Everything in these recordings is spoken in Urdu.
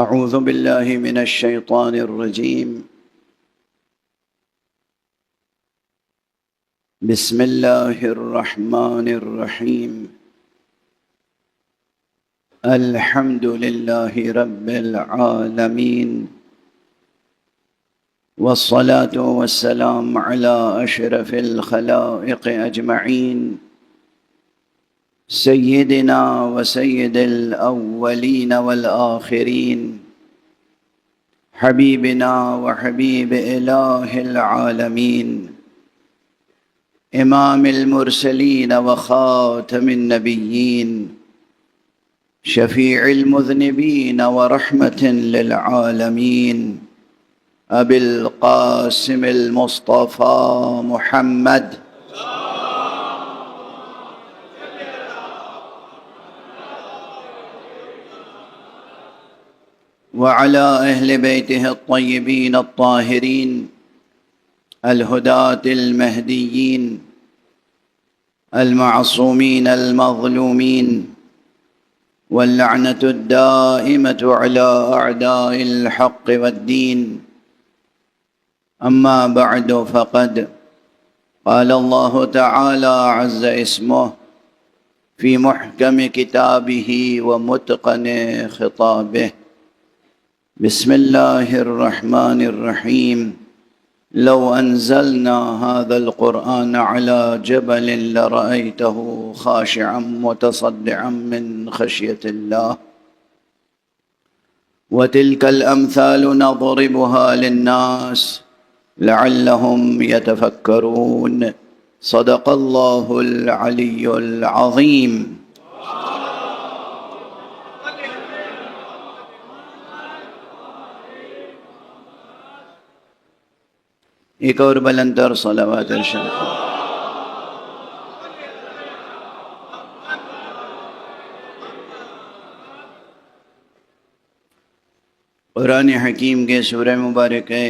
أعوذ بالله من الشيطان الرجيم. بسم الله الرحمن الرحيم. الحمد لله رب العالمين، والصلاة والسلام على أشرف الخلائق أجمعين، سيدنا وسيد الأولين والآخرين، حبيبنا وحبيب إله العالمين، إمام المرسلين وخاتم النبيين، شفيع المذنبين ورحمة للعالمين، أبي القاسم المصطفى محمد وعلى أهل بيته الطيبين الطاهرين الهداة المهديين المعصومين المظلومين، واللعنة الدائمة على أعداء الحق والدين. أما بعد، فقد قال الله تعالى عز اسمه في محكم كتابه ومتقن خطابه: بسم الله الرحمن الرحيم. لو أنزلنا هذا القرآن على جبل لرأيته خاشعا متصدعا من خشية الله. وتلك الأمثال نضربها للناس لعلهم يتفكرون. صدق الله العلي العظيم. ایک اور بلندر صلوات ارشاد. قرآن حکیم کے سورہ مبارک ہے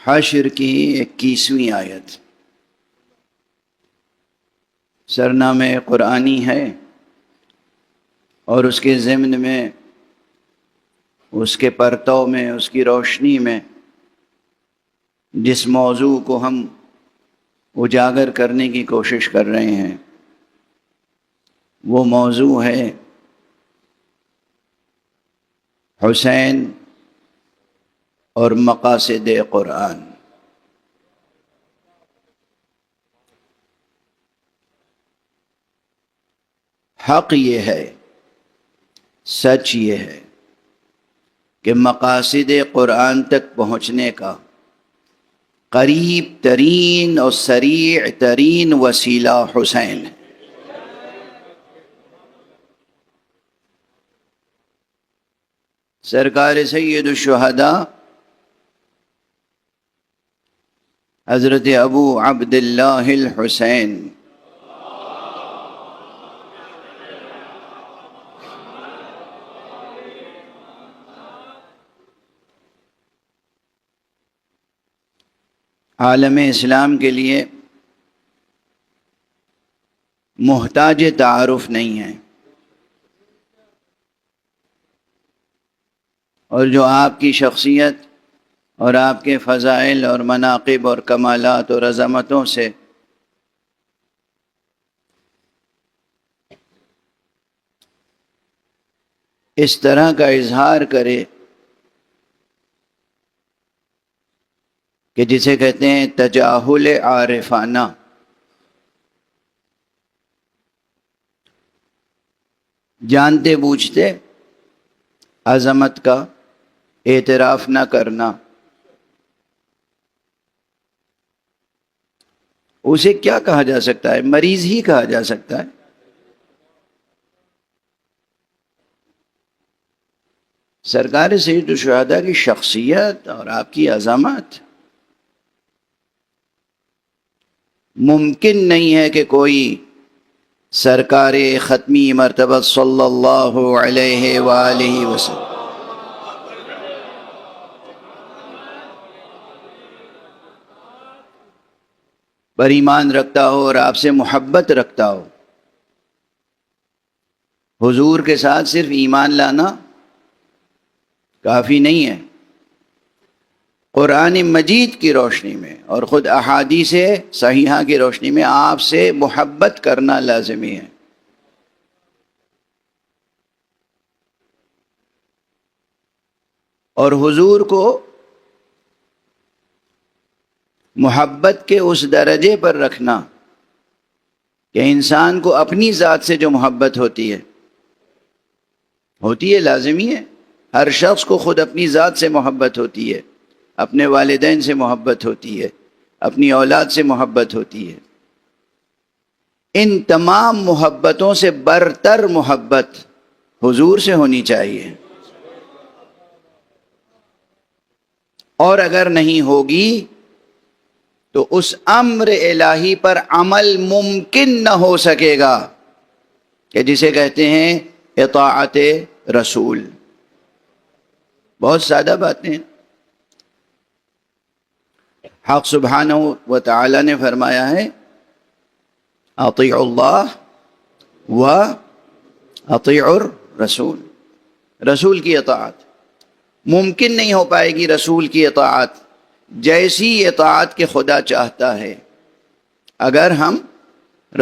حشر کی 21ویں آیت. سرنامہ قرآنی ہے اور اس کے ضمن میں، اس کے پرتو میں، اس کی روشنی میں جس موضوع کو ہم اجاگر کرنے کی کوشش کر رہے ہیں وہ موضوع ہے حسین اور مقاصد قرآن. حق یہ ہے، سچ یہ ہے کہ مقاصد قرآن تک پہنچنے کا قریب ترین اور سریع ترین وسیلہ حسین ہے. سرکار سید الشہداء حضرت ابو عبداللہ الحسین عالم اسلام کے لیے محتاج تعارف نہیں ہے، اور جو آپ کی شخصیت اور آپ کے فضائل اور مناقب اور کمالات اور عظمتوں سے اس طرح کا اظہار کرے کہ جسے کہتے ہیں تجاہل عارفانہ، جانتے بوجھتے عظمت کا اعتراف نہ کرنا، اسے کیا کہا جا سکتا ہے؟ مریض ہی کہا جا سکتا ہے. سرکار سید الشہداء کی شخصیت اور آپ کی عظمت ممکن نہیں ہے کہ کوئی سرکار ختمی مرتبہ صلی اللہ علیہ وآلہ وسلم پر ایمان رکھتا ہو اور آپ سے محبت رکھتا ہو. حضور کے ساتھ صرف ایمان لانا کافی نہیں ہے۔ قرآن مجید کی روشنی میں اور خود احادیث صحیحہ کی روشنی میں آپ سے محبت کرنا لازمی ہے۔ اور حضور کو محبت کے اس درجے پر رکھنا کہ انسان کو اپنی ذات سے جو محبت ہوتی ہے لازمی ہے۔ ہر شخص کو خود اپنی ذات سے محبت ہوتی ہے، اپنے والدین سے محبت ہوتی ہے، اپنی اولاد سے محبت ہوتی ہے۔ ان تمام محبتوں سے برتر محبت حضور سے ہونی چاہیے، اور اگر نہیں ہوگی تو اس امر الہی پر عمل ممکن نہ ہو سکے گا کہ جسے کہتے ہیں اطاعت رسول۔ بہت سادہ باتیں۔ حق سبحانہ و تعالی نے فرمایا ہے اطیعوا اللہ و اطیعوا الرسول، رسول کی اطاعت ممکن نہیں ہو پائے گی۔ رسول کی اطاعت جیسی اطاعت کہ خدا چاہتا ہے، اگر ہم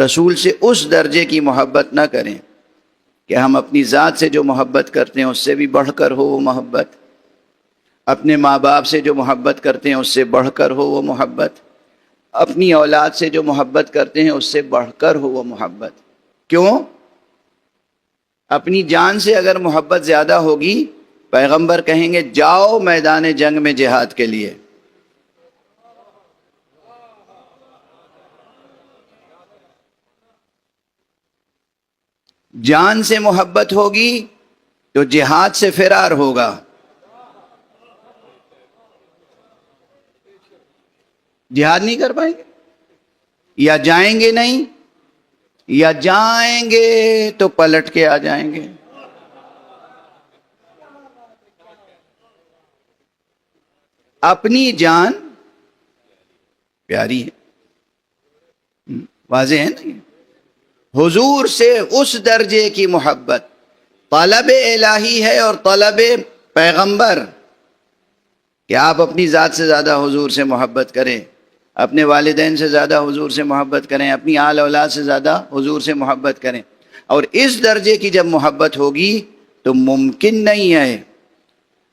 رسول سے اس درجے کی محبت نہ کریں کہ ہم اپنی ذات سے جو محبت کرتے ہیں اس سے بھی بڑھ کر ہو وہ محبت، اپنے ماں باپ سے جو محبت کرتے ہیں اس سے بڑھ کر ہو وہ محبت، اپنی اولاد سے جو محبت کرتے ہیں اس سے بڑھ کر ہو وہ محبت۔ کیوں؟ اپنی جان سے اگر محبت زیادہ ہوگی، پیغمبر کہیں گے جاؤ میدان جنگ میں جہاد کے لیے، جان سے محبت ہوگی تو جہاد سے فرار ہوگا۔ جہاد نہیں کر پائیں گے، یا جائیں گے نہیں، یا جائیں گے تو پلٹ کے آ جائیں گے۔ اپنی جان پیاری ہے، واضح ہے نا یہ؟ حضور سے اس درجے کی محبت طلب الہی ہے اور طلب پیغمبر کہ آپ اپنی ذات سے زیادہ حضور سے محبت کریں، اپنے والدین سے زیادہ حضور سے محبت کریں، اپنی آل اولاد سے زیادہ حضور سے محبت کریں۔ اور اس درجے کی جب محبت ہوگی تو ممکن نہیں ہے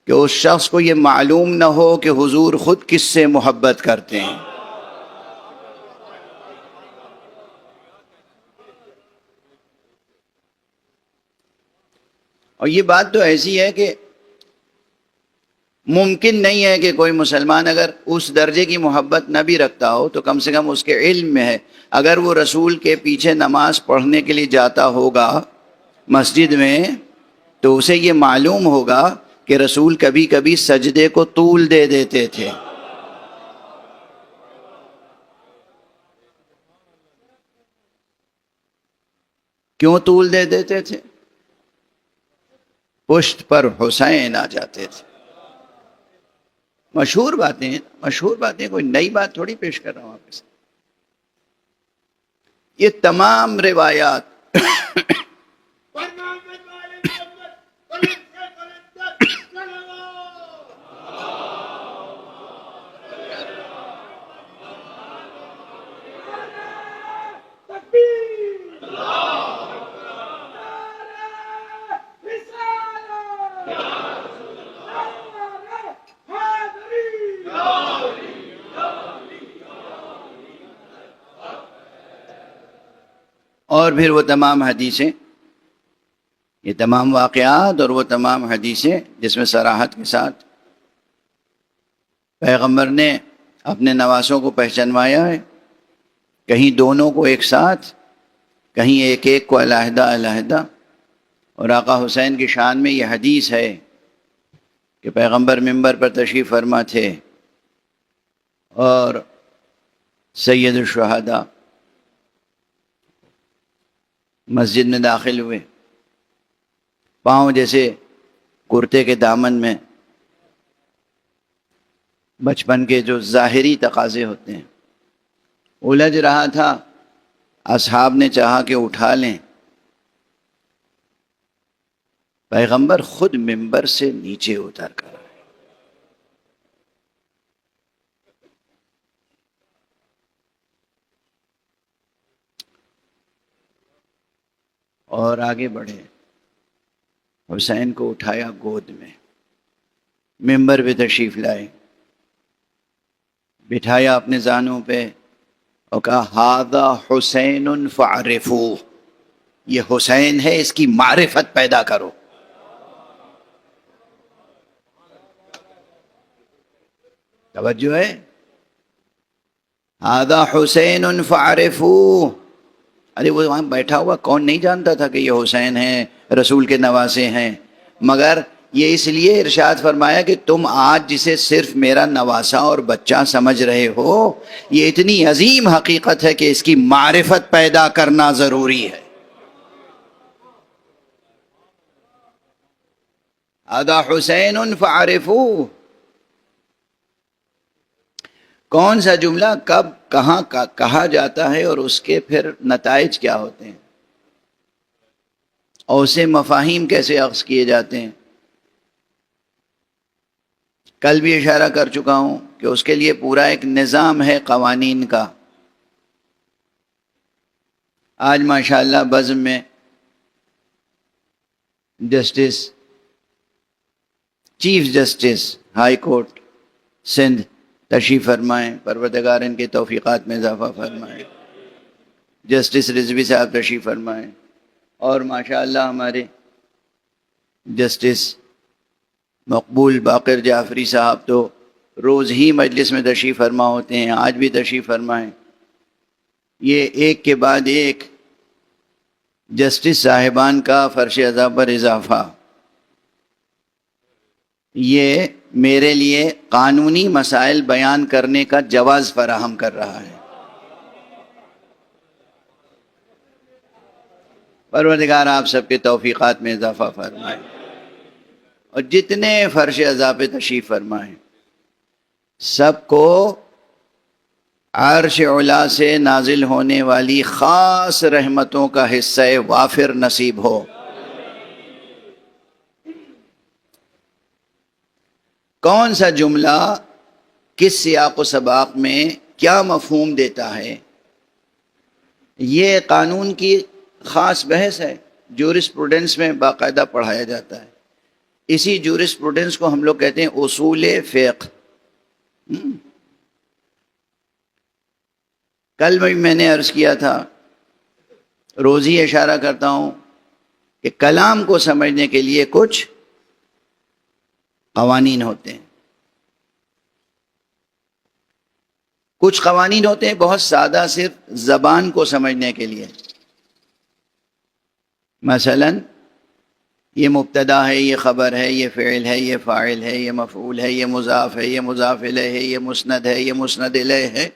کہ اس شخص کو یہ معلوم نہ ہو کہ حضور خود کس سے محبت کرتے ہیں۔ اور یہ بات تو ایسی ہے کہ ممکن نہیں ہے کہ کوئی مسلمان اگر اس درجے کی محبت نہ بھی رکھتا ہو تو کم سے کم اس کے علم میں ہے۔ اگر وہ رسول کے پیچھے نماز پڑھنے کے لیے جاتا ہوگا مسجد میں تو اسے یہ معلوم ہوگا کہ رسول کبھی کبھی سجدے کو طول دے دیتے تھے۔ کیوں طول دے دیتے تھے؟ پشت پر حسین آ جاتے تھے۔ مشہور باتیں ہیں، مشہور باتیں، کوئی نئی بات تھوڑی پیش کر رہا ہوں آپ کے ساتھ۔ یہ تمام روایات اور پھر وہ تمام حدیثیں، یہ تمام واقعات اور وہ تمام حدیثیں جس میں صراحت کے ساتھ پیغمبر نے اپنے نواسوں کو پہچانوایا ہے، کہیں دونوں کو ایک ساتھ، کہیں ایک ایک کو علیحدہ علیحدہ۔ اور آقا حسین کی شان میں یہ حدیث ہے کہ پیغمبر منبر پر تشریف فرما تھے اور سید الشہداء مسجد میں داخل ہوئے، پاؤں جیسے کرتے کے دامن میں بچپن کے جو ظاہری تقاضے ہوتے ہیں الجھ رہا تھا، اصحاب نے چاہا کہ اٹھا لیں، پیغمبر خود ممبر سے نیچے اتر کر آئے. اور آگے بڑھے، حسین کو اٹھایا گود میں، ممبر پہ تشریف لائے، بٹھایا اپنے زانوں پہ اور کہا ھذا حسین فاعرفوہ، یہ حسین ہے، اس کی معرفت پیدا کرو. توجہ ہے، ھذا حسین فاعرفوہ. ارے وہ وہاں بیٹھا ہوا کون نہیں جانتا تھا کہ یہ حسین ہیں، رسول کے نواسے ہیں، مگر یہ اس لیے ارشاد فرمایا کہ تم آج جسے صرف میرا نواسا اور بچہ سمجھ رہے ہو، یہ اتنی عظیم حقیقت ہے کہ اس کی معرفت پیدا کرنا ضروری ہے. ھذا حسین فاعرفوہ. کون سا جملہ کب کہاں کہا جاتا ہے اور اس کے پھر نتائج کیا ہوتے ہیں، اور اسے مفاہیم کیسے اخذ کیے جاتے ہیں. کل بھی اشارہ کر چکا ہوں کہ اس کے لیے پورا ایک نظام ہے قوانین کا. آج ماشاءاللہ بزم میں justice, chief justice high court Sindh تشریف فرمائیں، پروردگار ان کے توفیقات میں اضافہ فرمائیں. جسٹس رضوی صاحب تشریف فرمائیں، اور ماشاءاللہ ہمارے جسٹس مقبول باقر جعفری صاحب تو روز ہی مجلس میں تشریف فرما ہوتے ہیں، آج بھی تشریف فرمائیں. یہ ایک کے بعد ایک جسٹس صاحبان کا فرش ازا پر اضافہ، یہ میرے لیے قانونی مسائل بیان کرنے کا جواز فراہم کر رہا ہے. پروردگار آپ سب کے توفیقات میں اضافہ فرمائے، اور جتنے فرش ازا پہ تشریف فرمائیں سب کو عرش علا سے نازل ہونے والی خاص رحمتوں کا حصہ وافر نصیب ہو. کون سا جملہ کس سیاق و سباق میں کیا مفہوم دیتا ہے، یہ قانون کی خاص بحث ہے، جورسپروڈنس میں باقاعدہ پڑھایا جاتا ہے. اسی جورسپروڈنس کو ہم لوگ کہتے ہیں اصول فقہ. کل بھی میں نے عرض کیا تھا، روز ہی اشارہ کرتا ہوں کہ کلام کو سمجھنے کے لیے کچھ قوانین ہوتے ہیں. کچھ قوانین ہوتے ہیں بہت سادہ، صرف زبان کو سمجھنے کے لیے. مثلا یہ مبتدا ہے، یہ خبر ہے، یہ فعل ہے، یہ فاعل ہے، یہ مفعول ہے، یہ مضاف ہے، یہ مضاف الیہ ہے، یہ مسند ہے، یہ مسند الیہ ہے.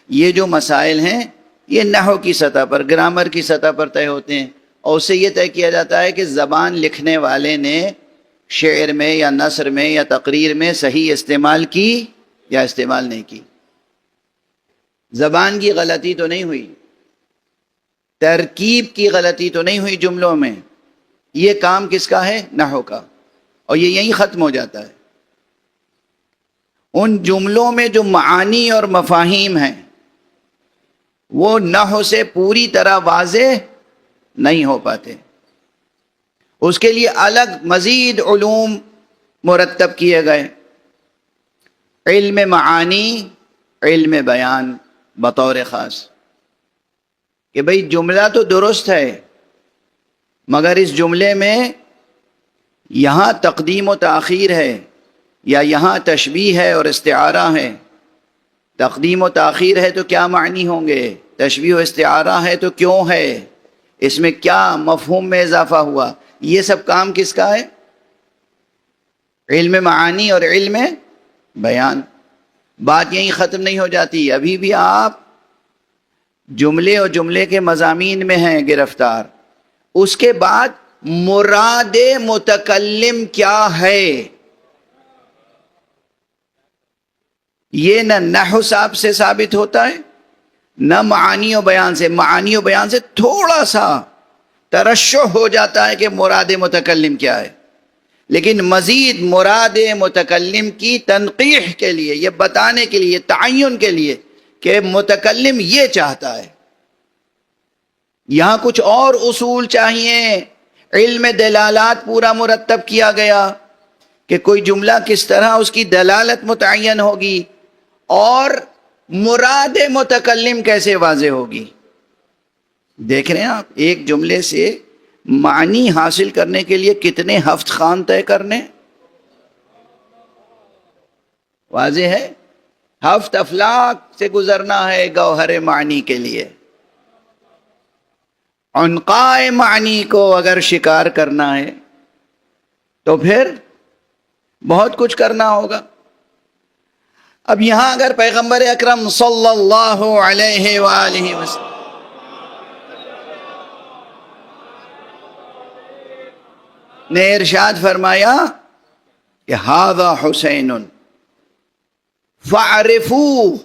یہ جو مسائل ہیں یہ نحو کی سطح پر، گرامر کی سطح پر طے ہوتے ہیں، اور اس سے یہ طے کیا جاتا ہے کہ زبان لکھنے والے نے شعر میں یا نثر میں یا تقریر میں صحیح استعمال کی یا استعمال نہیں کی. زبان کی غلطی تو نہیں ہوئی، ترکیب کی غلطی تو نہیں ہوئی جملوں میں. یہ کام کس کا ہے؟ نحو کا، اور یہ یہیں ختم ہو جاتا ہے. ان جملوں میں جو معانی اور مفاہیم ہیں وہ نحو سے پوری طرح واضح نہیں ہو پاتے. اس کے لیے الگ مزید علوم مرتب کیے گئے، علم معانی، علم بیان بطور خاص، کہ بھئی جملہ تو درست ہے مگر اس جملے میں یہاں تقدیم و تاخیر ہے، یا یہاں تشبیہ ہے اور استعارہ ہے. تقدیم و تاخیر ہے تو کیا معنی ہوں گے، تشبیہ و استعارہ ہے تو کیوں ہے، اس میں کیا مفہوم میں اضافہ ہوا. یہ سب کام کس کا ہے؟ علم معانی اور علم بیان. بات یہیں ختم نہیں ہو جاتی، ابھی بھی آپ جملے اور جملے کے مضامین میں ہیں گرفتار. اس کے بعد مراد متکلم کیا ہے، یہ نہ نحو صاحب سے ثابت ہوتا ہے نہ معانی و بیان سے. معانی و بیان سے تھوڑا سا ترشح ہو جاتا ہے کہ مراد متکلم کیا ہے. لیکن مزید مراد متکلم کی تنقیح کے لیے، یہ بتانے کے لیے، تعین کے لیے کہ متکلم یہ چاہتا ہے، یہاں کچھ اور اصول چاہیے۔ علم دلالات پورا مرتب کیا گیا کہ کوئی جملہ کس طرح اس کی دلالت متعین ہوگی اور مراد متکلم کیسے واضح ہوگی۔ دیکھ رہے ہیں آپ، ایک جملے سے معنی حاصل کرنے کے لیے کتنے ہفت خوان طے کرنے، واضح ہے؟ ہفت افلاک سے گزرنا ہے گوہر معنی کے لیے۔ عنقائے معنی کو اگر شکار کرنا ہے تو پھر بہت کچھ کرنا ہوگا۔ اب یہاں اگر پیغمبر اکرم صلی اللہ علیہ وآلہ وسلم نے ارشاد فرمایا کہ ھذا حسین فاعرفوہ،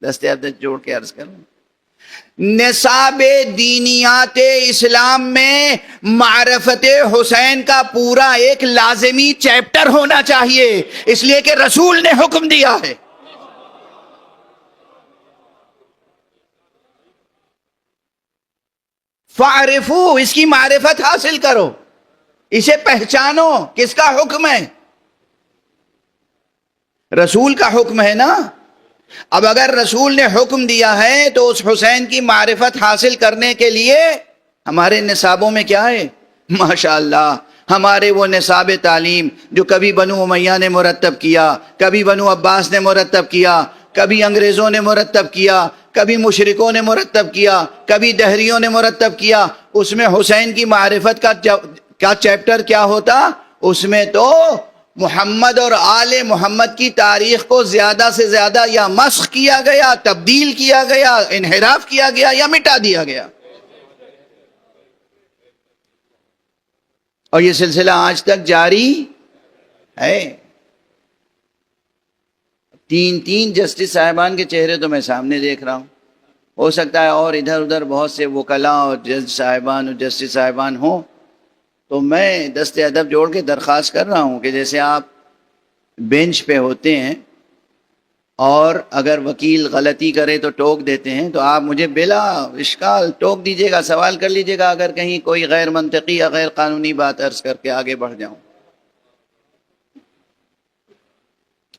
دست عبدت جوڑ کے عرض کروں، نصاب دینیات اسلام میں معرفت حسین کا پورا ایک لازمی چیپٹر ہونا چاہیے، اس لیے کہ رسول نے حکم دیا ہے۔ فاعرفو، اس کی معرفت حاصل کرو، اسے پہچانو، کس کا حکم ہے؟ رسول کا حکم ہے نا۔ اب اگر رسول نے حکم دیا ہے تو اس حسین کی معرفت حاصل کرنے کے لیے ہمارے نصابوں میں کیا ہے؟ ماشاءاللہ ہمارے وہ نصاب تعلیم جو کبھی بنو امیہ نے مرتب کیا، کبھی بنو عباس نے مرتب کیا، کبھی انگریزوں نے مرتب کیا، کبھی مشرکوں نے مرتب کیا، کبھی دہریوں نے مرتب کیا، اس میں حسین کی معرفت کا چیپٹر کیا ہوتا؟ اس میں تو محمد اور آل محمد کی تاریخ کو زیادہ سے زیادہ یا مسخ کیا گیا، تبدیل کیا گیا، انحراف کیا گیا یا مٹا دیا گیا۔ اور یہ سلسلہ آج تک جاری ہے۔ تین جسٹس صاحبان کے چہرے تو میں سامنے دیکھ رہا ہوں، ہو سکتا ہے اور ادھر ادھر بہت سے وکلاء اور جج صاحبان اور جسٹس صاحبان ہوں، تو میں دست ادب جوڑ کے درخواست کر رہا ہوں کہ جیسے آپ بینچ پہ ہوتے ہیں اور اگر وکیل غلطی کرے تو ٹوک دیتے ہیں، تو آپ مجھے بلا اشکال ٹوک دیجیے گا، سوال کر لیجیے گا اگر کہیں کوئی غیر منطقی یا غیر قانونی بات عرض کر کے آگے بڑھ جاؤں۔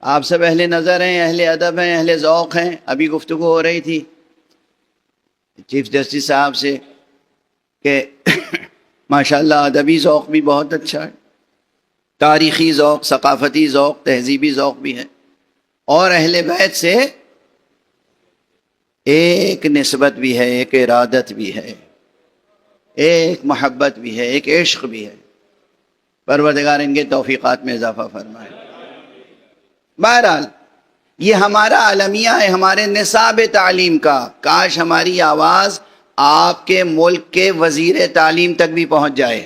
آپ سب اہل نظر ہیں، اہل ادب ہیں، اہل ذوق ہیں۔ ابھی گفتگو ہو رہی تھی چیف جسٹس صاحب سے کہ ماشاءاللہ ادبی ذوق بھی بہت اچھا ہے، تاریخی ذوق، ثقافتی ذوق، تہذیبی ذوق بھی ہے، اور اہل بیت سے ایک نسبت بھی ہے، ایک ارادت بھی ہے، ایک محبت بھی ہے، ایک عشق بھی ہے۔ پروردگار ان کے توفیقات میں اضافہ فرمائے۔ بہرحال یہ ہمارا المیہ ہے، ہمارے نصاب تعلیم کا۔ کاش ہماری آواز آپ کے ملک کے وزیر تعلیم تک بھی پہنچ جائے،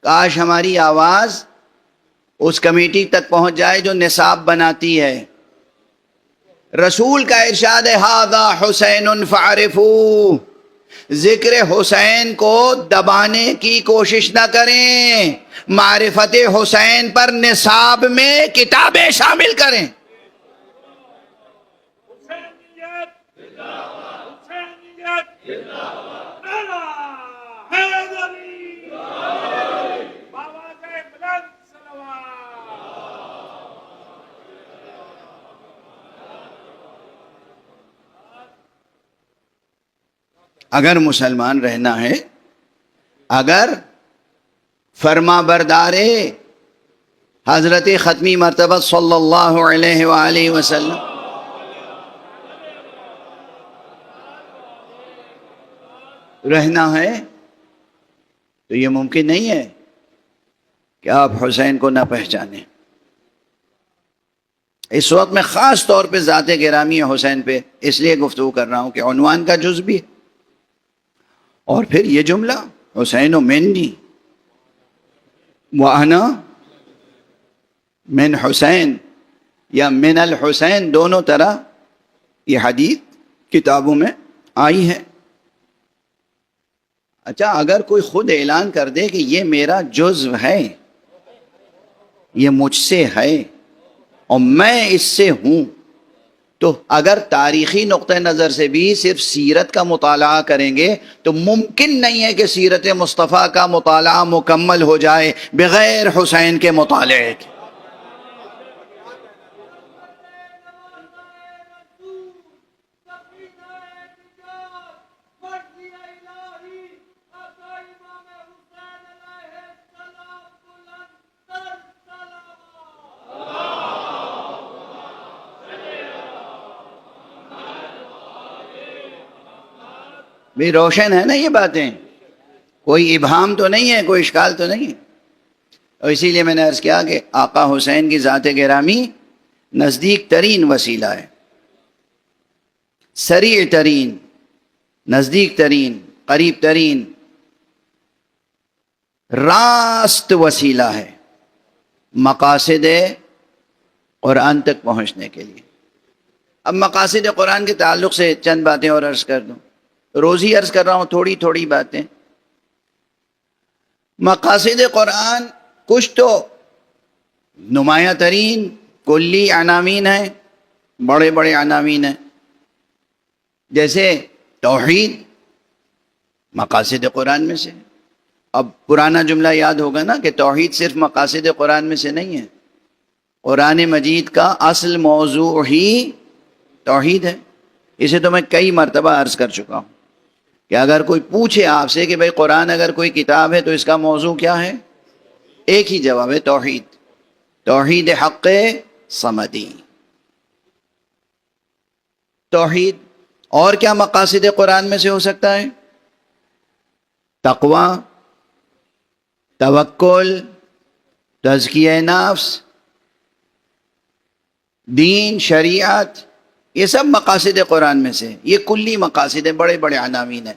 کاش ہماری آواز اس کمیٹی تک پہنچ جائے جو نصاب بناتی ہے۔ رسول کا ارشاد ہے ھذا حسین فاعرفوہ، ذکر حسین کو دبانے کی کوشش نہ کریں، معرفت حسین پر نصاب میں کتابیں شامل کریں۔ اگر مسلمان رہنا ہے، اگر فرما بردار حضرت ختمی مرتبہ صلی اللہ علیہ وآلہ وسلم رہنا ہے، تو یہ ممکن نہیں ہے کہ آپ حسین کو نہ پہچانیں۔ اس وقت میں خاص طور پہ ذات گرامی حسین پہ اس لیے گفتگو کر رہا ہوں کہ عنوان کا جز بھی ہے، اور پھر یہ جملہ حسین منی وَأَنَا من حسین یا من الحسین، دونوں طرح یہ حدیث کتابوں میں آئی ہے۔ اچھا اگر کوئی خود اعلان کر دے کہ یہ میرا جزو ہے، یہ مجھ سے ہے اور میں اس سے ہوں، تو اگر تاریخی نقطہ نظر سے بھی صرف سیرت کا مطالعہ کریں گے تو ممکن نہیں ہے کہ سیرت مصطفیٰ کا مطالعہ مکمل ہو جائے بغیر حسین کے مطالعے کے۔ بھی روشن ہے نا یہ باتیں، کوئی ابہام تو نہیں ہے، کوئی اشکال تو نہیں ہے۔ اور اسی لیے میں نے عرض کیا کہ آقا حسین کی ذات گرامی نزدیک ترین وسیلہ ہے، سریع ترین، نزدیک ترین، قریب ترین، راست وسیلہ ہے مقاصد قرآن تک پہنچنے کے لیے۔ اب مقاصد قرآن کے تعلق سے چند باتیں اور عرض کر دوں، روز ہی عرض کر رہا ہوں تھوڑی تھوڑی باتیں۔ مقاصد قرآن کچھ تو نمایاں ترین کلی عناوین ہیں، بڑے بڑے عناوین ہیں، جیسے توحید مقاصد قرآن میں سے۔ اب پرانا جملہ یاد ہوگا نا کہ توحید صرف مقاصد قرآن میں سے نہیں ہے، قرآن مجید کا اصل موضوع ہی توحید ہے۔ اسے تو میں کئی مرتبہ عرض کر چکا ہوں کہ اگر کوئی پوچھے آپ سے کہ بھئی قرآن اگر کوئی کتاب ہے تو اس کا موضوع کیا ہے، ایک ہی جواب ہے، توحید، توحید حق صمدی، توحید۔ اور کیا مقاصد قرآن میں سے ہو سکتا ہے؟ تقوی، توکل، تزکیہ نفس، دین، شریعت، یہ سب مقاصد قرآن میں سے، یہ کلی مقاصد ہیں، بڑے بڑے عناوین ہیں۔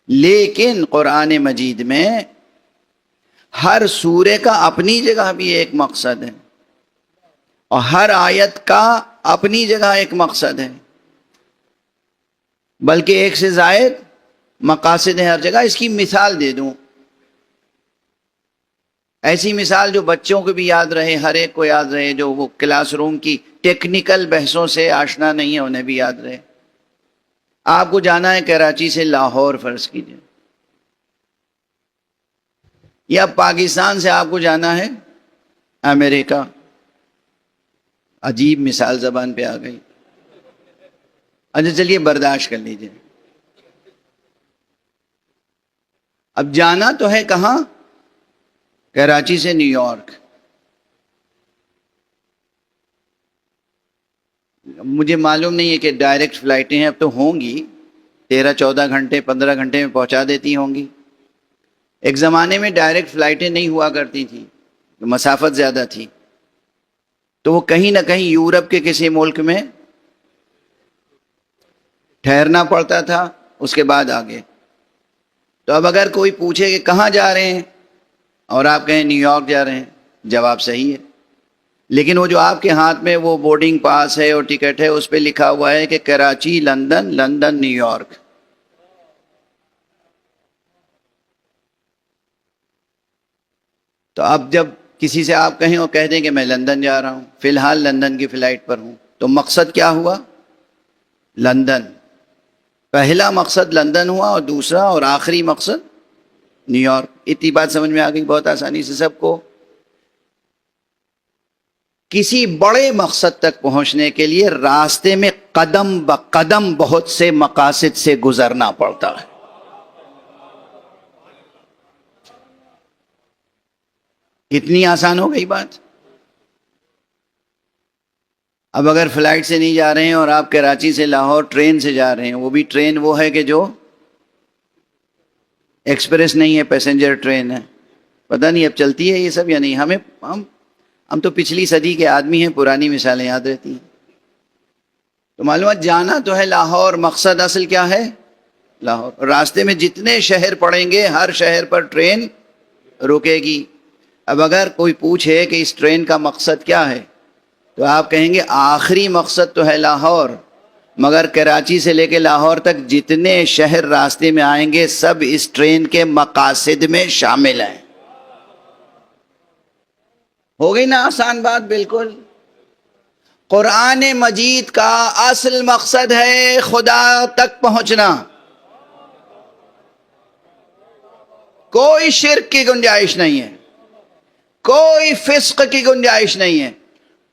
لیکن قرآن مجید میں ہر سورے کا اپنی جگہ بھی ایک مقصد ہے اور ہر آیت کا اپنی جگہ ایک مقصد ہے، بلکہ ایک سے زائد مقاصد ہیں ہر جگہ۔ اس کی مثال دے دوں، ایسی مثال جو بچوں کو بھی یاد رہے، ہر ایک کو یاد رہے، جو وہ کلاس روم کی ٹیکنیکل بحثوں سے آشنا نہیں ہے انہیں بھی یاد رہے۔ آپ کو جانا ہے کراچی سے لاہور فرض کیجئے، یا پاکستان سے آپ کو جانا ہے امریکہ۔ عجیب مثال زبان پہ آ گئی، اچھا چلیے برداشت کر لیجئے۔ اب جانا تو ہے کہاں؟ کراچی سے نیو یارک۔ مجھے معلوم نہیں ہے کہ ڈائریکٹ فلائٹیں ہیں، اب تو ہوں گی، 13-14 گھنٹے 15 گھنٹے میں پہنچا دیتی ہوں گی۔ ایک زمانے میں ڈائریکٹ فلائٹیں نہیں ہوا کرتی تھیں، مسافت زیادہ تھی، تو وہ کہیں نہ کہیں یورپ کے کسی ملک میں ٹھہرنا پڑتا تھا، اس کے بعد آگے۔ تو اب اگر کوئی پوچھے کہ کہاں جا رہے ہیں اور آپ کہیں نیو یارک جا رہے ہیں، جواب صحیح ہے، لیکن وہ جو آپ کے ہاتھ میں وہ بورڈنگ پاس ہے اور ٹکٹ ہے، اس پہ لکھا ہوا ہے کہ Karachi London, London new York. تو اب جب کسی سے آپ کہیں اور کہہ دیں کہ میں لندن جا رہا ہوں، فی الحال لندن کی فلائٹ پر ہوں، تو مقصد کیا ہوا؟ لندن۔ پہلا مقصد لندن ہوا اور دوسرا اور آخری مقصد نیو یارک۔ اتنی بات سمجھ میں آ گئی بہت آسانی سے سب کو۔ کسی بڑے مقصد تک پہنچنے کے لیے راستے میں قدم بقدم بہت سے مقاصد سے گزرنا پڑتا ہے۔ کتنی آسان ہو گئی بات۔ اب اگر فلائٹ سے نہیں جا رہے ہیں اور آپ کراچی سے لاہور ٹرین سے جا رہے ہیں، وہ بھی ٹرین وہ ہے کہ جو ایکسپریس نہیں ہے، پیسنجر ٹرین ہے، پتہ نہیں اب چلتی ہے یہ سب یا نہیں۔ ہم تو پچھلی صدی کے آدمی ہیں، پرانی مثالیں یاد رہتی ہیں۔ تو معلومات جانا تو ہے لاہور، مقصد اصل کیا ہے؟ لاہور۔ راستے میں جتنے شہر پڑیں گے ہر شہر پر ٹرین رکے گی۔ اب اگر کوئی پوچھے کہ اس ٹرین کا مقصد کیا ہے تو آپ کہیں گے آخری مقصد تو ہے لاہور، مگر کراچی سے لے کے لاہور تک جتنے شہر راستے میں آئیں گے سب اس ٹرین کے مقاصد میں شامل ہیں. ہو گئی نا آسان بات؟ بالکل. قرآن مجید کا اصل مقصد ہے خدا تک پہنچنا. کوئی شرک کی گنجائش نہیں ہے، کوئی فسق کی گنجائش نہیں ہے،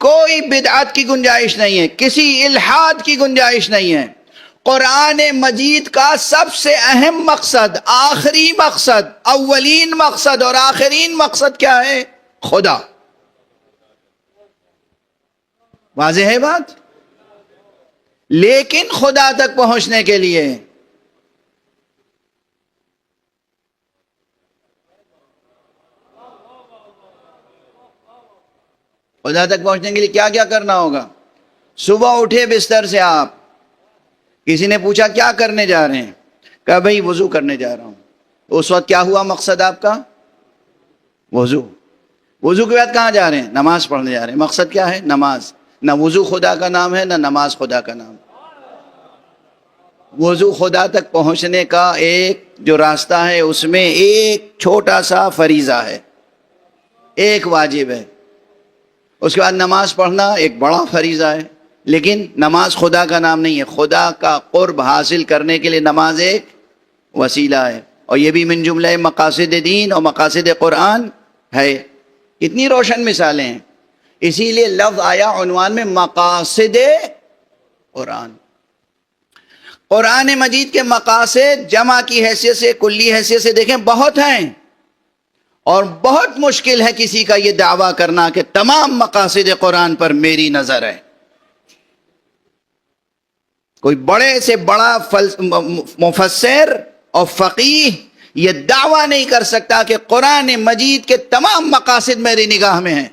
کوئی بدعت کی گنجائش نہیں ہے، کسی الحاد کی گنجائش نہیں ہے. قرآن مجید کا سب سے اہم مقصد، آخری مقصد، اولین مقصد اور آخرین مقصد کیا ہے؟ خدا. واضح ہے بات؟ لیکن خدا تک پہنچنے کے لیے خدا تک پہنچنے کے لیے کیا کیا کرنا ہوگا؟ صبح اٹھے بستر سے آپ، کسی نے پوچھا کیا کرنے جا رہے ہیں؟ کہا بھئی وضو کرنے جا رہا ہوں. اس وقت کیا ہوا مقصد آپ کا؟ وضو. وضو کے بعد کہاں جا رہے ہیں؟ نماز پڑھنے جا رہے ہیں. مقصد کیا ہے؟ نماز. نہ وضو خدا کا نام ہے، نہ نماز خدا کا نام. وضو خدا تک پہنچنے کا ایک جو راستہ ہے اس میں ایک چھوٹا سا فریضہ ہے، ایک واجب ہے. اس کے بعد نماز پڑھنا ایک بڑا فریضہ ہے، لیکن نماز خدا کا نام نہیں ہے. خدا کا قرب حاصل کرنے کے لیے نماز ایک وسیلہ ہے، اور یہ بھی من جملہ مقاصد دین اور مقاصد قرآن ہے. کتنی روشن مثالیں ہیں. اسی لیے لفظ آیا عنوان میں مقاصد قرآن. قرآن مجید کے مقاصد جمع کی حیثیت سے، کلی حیثیت سے دیکھیں بہت ہیں، اور بہت مشکل ہے کسی کا یہ دعویٰ کرنا کہ تمام مقاصد قرآن پر میری نظر ہے. کوئی بڑے سے بڑا مفسر اور فقیہ یہ دعویٰ نہیں کر سکتا کہ قرآن مجید کے تمام مقاصد میری نگاہ میں ہیں.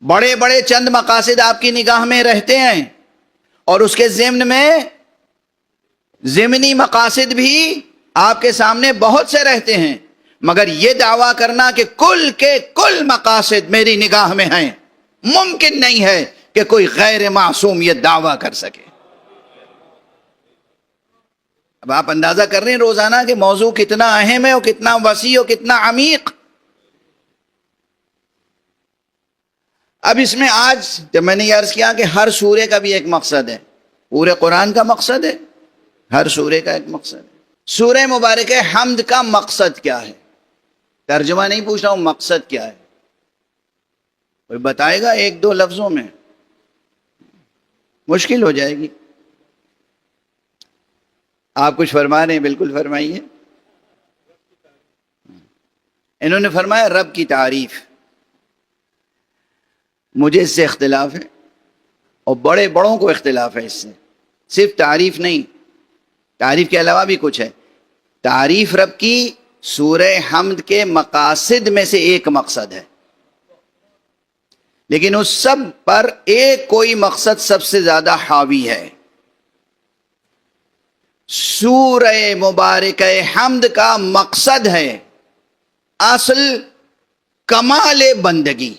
بڑے بڑے چند مقاصد آپ کی نگاہ میں رہتے ہیں، اور اس کے ضمن میں ضمنی مقاصد بھی آپ کے سامنے بہت سے رہتے ہیں، مگر یہ دعویٰ کرنا کہ کل کے کل مقاصد میری نگاہ میں ہیں، ممکن نہیں ہے کہ کوئی غیر معصوم یہ دعویٰ کر سکے. اب آپ اندازہ کر رہے ہیں روزانہ کہ موضوع کتنا اہم ہے اور کتنا وسیع اور کتنا عمیق. اب اس میں آج جب میں نے یہ عرض کیا کہ ہر سورے کا بھی ایک مقصد ہے، پورے قرآن کا مقصد ہے، ہر سورے کا ایک مقصد ہے. سورہ مبارکہ حمد کا مقصد کیا ہے؟ ترجمہ نہیں پوچھ رہا ہوں، مقصد کیا ہے؟ کوئی بتائے گا ایک دو لفظوں میں؟ مشکل ہو جائے گی. آپ کچھ فرما رہے ہیں، بالکل فرمائیے. انہوں نے فرمایا رب کی تعریف. مجھے اس سے اختلاف ہے، اور بڑے بڑوں کو اختلاف ہے اس سے. صرف تعریف نہیں، تعریف کے علاوہ بھی کچھ ہے. تعریف رب کی سورہ حمد کے مقاصد میں سے ایک مقصد ہے، لیکن اس سب پر ایک کوئی مقصد سب سے زیادہ حاوی ہے. سورہ مبارکہ حمد کا مقصد ہے اصل کمال بندگی.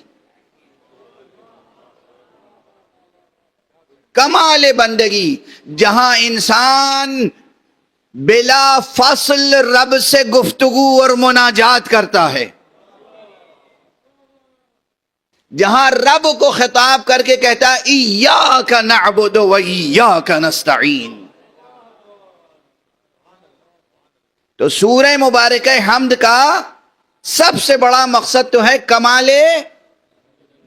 کمال بندگی جہاں انسان بلا فصل رب سے گفتگو اور مناجات کرتا ہے، جہاں رب کو خطاب کر کے کہتا ہے ایاک نعبد و ایاک نستعین. تو سورہ مبارکہ حمد کا سب سے بڑا مقصد تو ہے کمال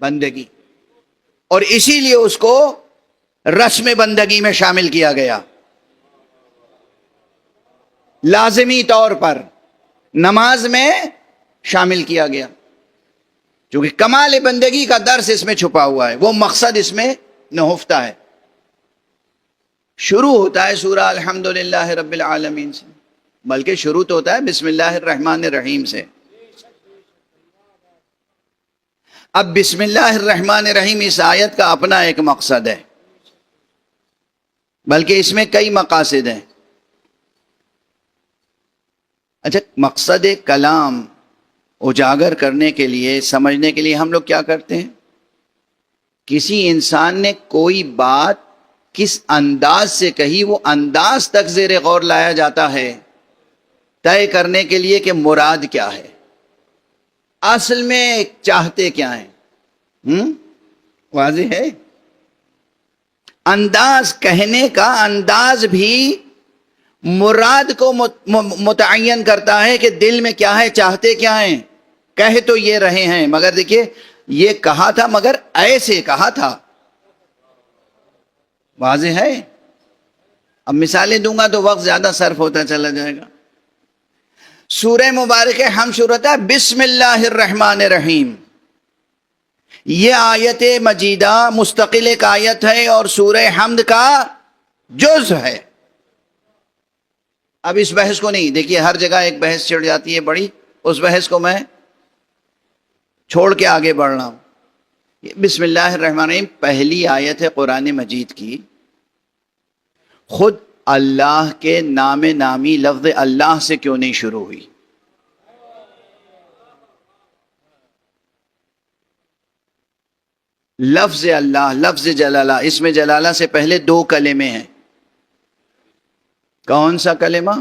بندگی، اور اسی لیے اس کو رسم بندگی میں شامل کیا گیا. لازمی طور پر نماز میں شامل کیا گیا، چونکہ کمال بندگی کا درس اس میں چھپا ہوا ہے، وہ مقصد اس میں نہفتہ ہے. شروع ہوتا ہے سورہ الحمدللہ رب العالمین سے، بلکہ شروع تو ہوتا ہے بسم اللہ الرحمن الرحیم سے. اب بسم اللہ الرحمن الرحیم اس آیت کا اپنا ایک مقصد ہے، بلکہ اس میں کئی مقاصد ہیں. اچھا، مقصد کلام اجاگر کرنے کے لیے، سمجھنے کے لیے ہم لوگ کیا کرتے ہیں؟ کسی انسان نے کوئی بات کس انداز سے کہی، وہ انداز تک زیر غور لایا جاتا ہے طے کرنے کے لیے کہ مراد کیا ہے، اصل میں چاہتے کیا ہیں۔ واضح ہے؟ انداز کہنے کا انداز بھی مراد کو متعین کرتا ہے کہ دل میں کیا ہے، چاہتے کیا ہیں۔ کہہ تو یہ رہے ہیں، مگر دیکھیے یہ کہا تھا مگر ایسے کہا تھا۔ واضح ہے؟ اب مثالیں دوں گا تو وقت زیادہ صرف ہوتا چلا جائے گا۔ سورہ مبارک ہم شروع ہے بسم اللہ الرحمن الرحیم۔ یہ آیت مجیدہ مستقل ایک آیت ہے اور سورہ حمد کا جز ہے۔ اب اس بحث کو نہیں، دیکھیے ہر جگہ ایک بحث چھڑ جاتی ہے بڑی، اس بحث کو میں چھوڑ کے آگے بڑھ رہا ہوں۔ بسم اللہ الرحمن الرحیم پہلی آیت ہے قرآن مجید کی، خود اللہ کے نام نامی لفظ اللہ سے کیوں نہیں شروع ہوئی؟ لفظ اللہ، لفظ جلالہ، اس میں جلالہ سے پہلے دو کلمے ہیں۔ کون سا کلمہ؟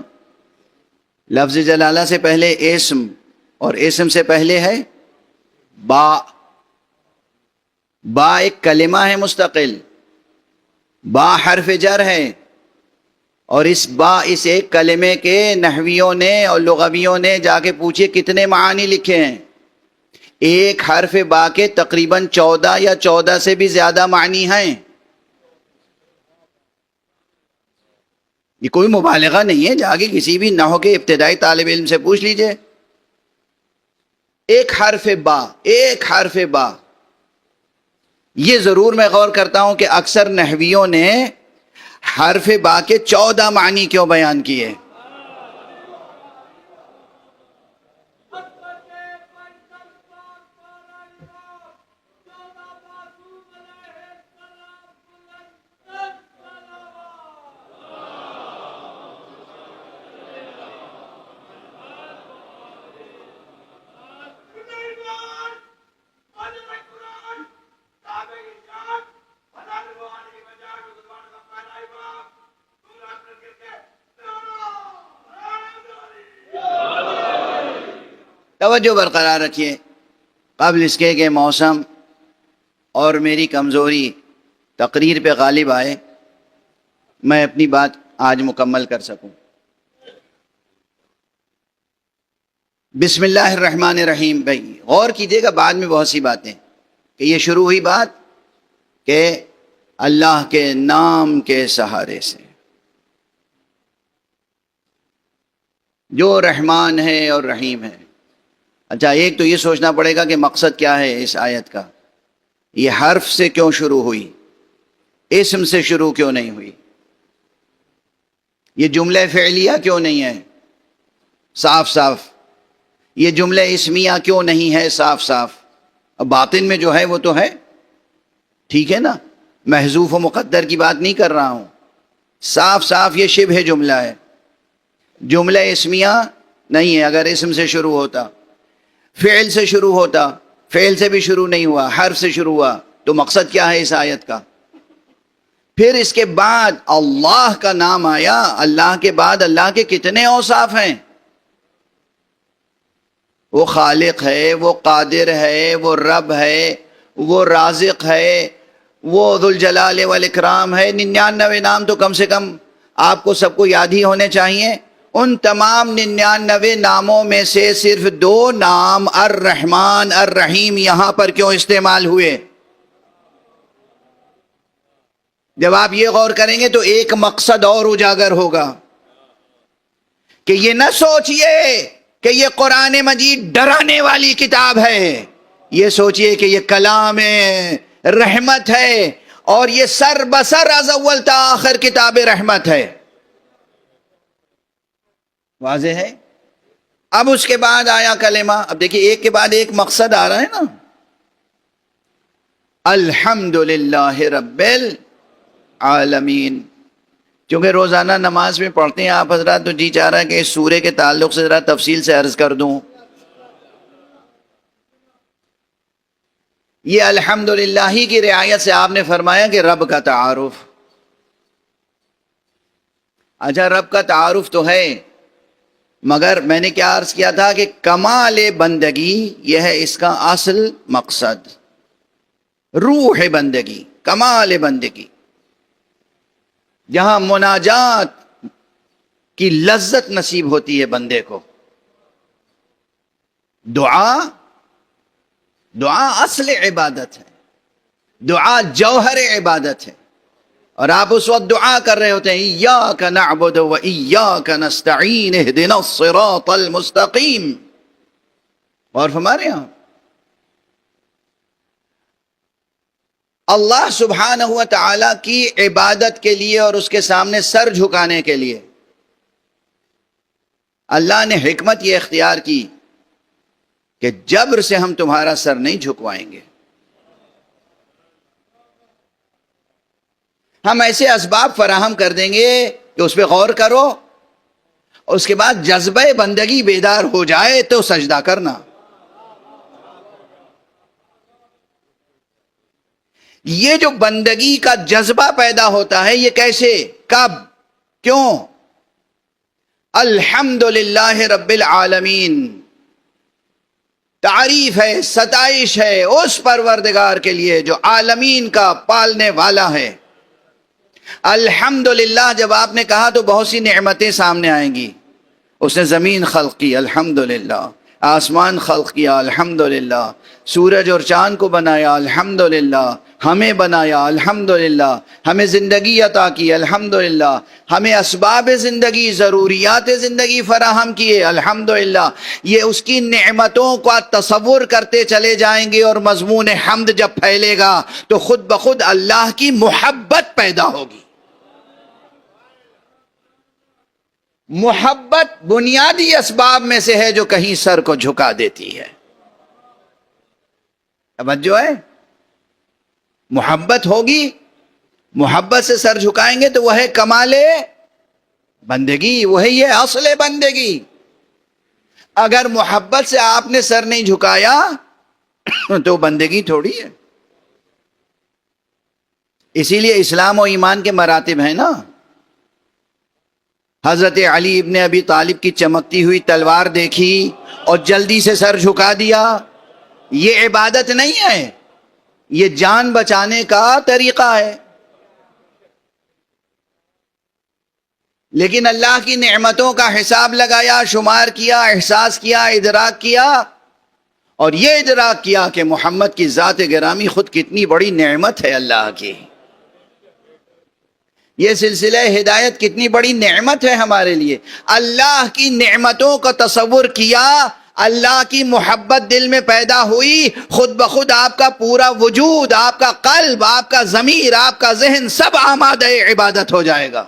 لفظ جلالہ سے پہلے اسم، اور اسم سے پہلے ہے با۔ با ایک کلمہ ہے مستقل، با حرف جر ہے، اور اس ایک کلمے کے نحویوں نے اور لغویوں نے جا کے پوچھے کتنے معانی لکھے ہیں۔ ایک حرف با کے تقریباً 14 یا 14 سے بھی زیادہ معنی ہیں۔ یہ کوئی مبالغہ نہیں ہے، جا کے کسی بھی نحو کے ابتدائی طالب علم سے پوچھ لیجئے۔ ایک حرف با، ایک حرف با۔ یہ ضرور میں غور کرتا ہوں کہ اکثر نحویوں نے حرف با کے 14 معنی کیوں بیان کیے۔ توجہ برقرار رکھیے، قبل اس کے کہ موسم اور میری کمزوری تقریر پہ غالب آئے، میں اپنی بات آج مکمل کر سکوں۔ بسم اللہ الرحمن الرحیم، بھائی غور کیجئے گا، بعد میں بہت سی باتیں کہ یہ شروع ہوئی بات کہ اللہ کے نام کے سہارے سے، جو رحمان ہے اور رحیم ہے۔ اچھا، ایک تو یہ سوچنا پڑے گا کہ مقصد کیا ہے اس آیت کا، یہ حرف سے کیوں شروع ہوئی، اسم سے شروع کیوں نہیں ہوئی، یہ جملہ فعلیہ کیوں نہیں ہے صاف صاف، یہ جملہ اسمیہ کیوں نہیں ہے صاف صاف۔ اب باطن میں جو ہے وہ تو ہے، ٹھیک ہے نا، محذوف و مقدر کی بات نہیں کر رہا ہوں، صاف صاف یہ شبہ جملہ ہے، جملہ اسمیہ نہیں ہے۔ اگر اسم سے شروع ہوتا، فعل سے شروع ہوتا، فعل سے بھی شروع نہیں ہوا، حرف سے شروع ہوا، تو مقصد کیا ہے اس آیت کا؟ پھر اس کے بعد اللہ کا نام آیا، اللہ کے بعد اللہ کے کتنے اوصاف ہیں؟ وہ خالق ہے، وہ قادر ہے، وہ رب ہے، وہ رازق ہے، وہ ذوالجلال والاکرام ہے۔ 99 نام تو کم سے کم آپ کو سب کو یاد ہی ہونے چاہیے۔ ان تمام 99 ناموں میں سے صرف 2 نام الرحمن الرحیم یہاں پر کیوں استعمال ہوئے؟ جب آپ یہ غور کریں گے تو ایک مقصد اور اجاگر ہوگا کہ یہ نہ سوچئے کہ یہ قرآن مجید ڈرانے والی کتاب ہے، یہ سوچئے کہ یہ کلام رحمت ہے، اور یہ سر بسر از اول تا آخر کتاب رحمت ہے۔ واضح ہے؟ اب اس کے بعد آیا کلمہ، اب دیکھیے ایک کے بعد ایک مقصد آ رہا ہے نا۔ الحمدللہ رب العالمین، چونکہ روزانہ نماز میں پڑھتے ہیں آپ حضرات، تو جی چاہ رہا ہے کہ اس سورے کے تعلق سے ذرا تفصیل سے عرض کر دوں۔ یہ الحمدللہ ہی کی رعایت سے آپ نے فرمایا کہ رب کا تعارف، اچھا رب کا تعارف تو ہے، مگر میں نے کیا عرض کیا تھا کہ کمال بندگی یہ ہے اس کا اصل مقصد، روح بندگی، کمال بندگی، جہاں مناجات کی لذت نصیب ہوتی ہے بندے کو۔ دعا اصل عبادت ہے، دعا جوہر عبادت ہے، اور آپ اس وقت دعا کر رہے ہوتے ہیں ایاک نعبد و ایاک نستعین اہدنا الصراط المستقیم، اور فرما رہے ہیں اللہ سبحانہ و تعالی کی عبادت کے لیے اور اس کے سامنے سر جھکانے کے لیے اللہ نے حکمت یہ اختیار کی کہ جبر سے ہم تمہارا سر نہیں جھکوائیں گے، ہم ایسے اسباب فراہم کر دیں گے کہ اس پہ غور کرو، اس کے بعد جذبہ بندگی بیدار ہو جائے تو سجدہ کرنا۔ یہ جو بندگی کا جذبہ پیدا ہوتا ہے یہ کیسے، کب، کیوں؟ الحمدللہ رب العالمین، تعریف ہے، ستائش ہے اس پروردگار کے لیے جو عالمین کا پالنے والا ہے۔ الحمدللہ جب آپ نے کہا تو بہت سی نعمتیں سامنے آئیں گی۔ اس نے زمین خلق کی، الحمدللہ، آسمان خلق کیا، الحمدللہ، سورج اور چاند کو بنایا، الحمدللہ، ہمیں بنایا، الحمدللہ، ہمیں زندگی عطا کی، الحمدللہ، ہمیں اسباب زندگی، ضروریات زندگی فراہم کیے، الحمدللہ۔ یہ اس کی نعمتوں کا تصور کرتے چلے جائیں گے، اور مضمون حمد جب پھیلے گا تو خود بخود اللہ کی محبت پیدا ہوگی۔ محبت بنیادی اسباب میں سے ہے جو کہیں سر کو جھکا دیتی ہے۔ توجہ ہے؟ محبت ہوگی، محبت سے سر جھکائیں گے تو وہ ہے کمال بندگی، وہی ہے اصل بندگی۔ اگر محبت سے آپ نے سر نہیں جھکایا تو بندگی تھوڑی ہے۔ اسی لیے اسلام و ایمان کے مراتب ہیں نا۔ حضرت علی ابن ابی طالب کی چمکتی ہوئی تلوار دیکھی اور جلدی سے سر جھکا دیا، یہ عبادت نہیں ہے، یہ جان بچانے کا طریقہ ہے۔ لیکن اللہ کی نعمتوں کا حساب لگایا، شمار کیا، احساس کیا، ادراک کیا، اور یہ ادراک کیا کہ محمد کی ذات گرامی خود کتنی بڑی نعمت ہے اللہ کی، یہ سلسلہ ہدایت کتنی بڑی نعمت ہے ہمارے لیے۔ اللہ کی نعمتوں کا تصور کیا، اللہ کی محبت دل میں پیدا ہوئی، خود بخود آپ کا پورا وجود، آپ کا قلب، آپ کا ضمیر، آپ کا ذہن سب آمادہ عبادت ہو جائے گا۔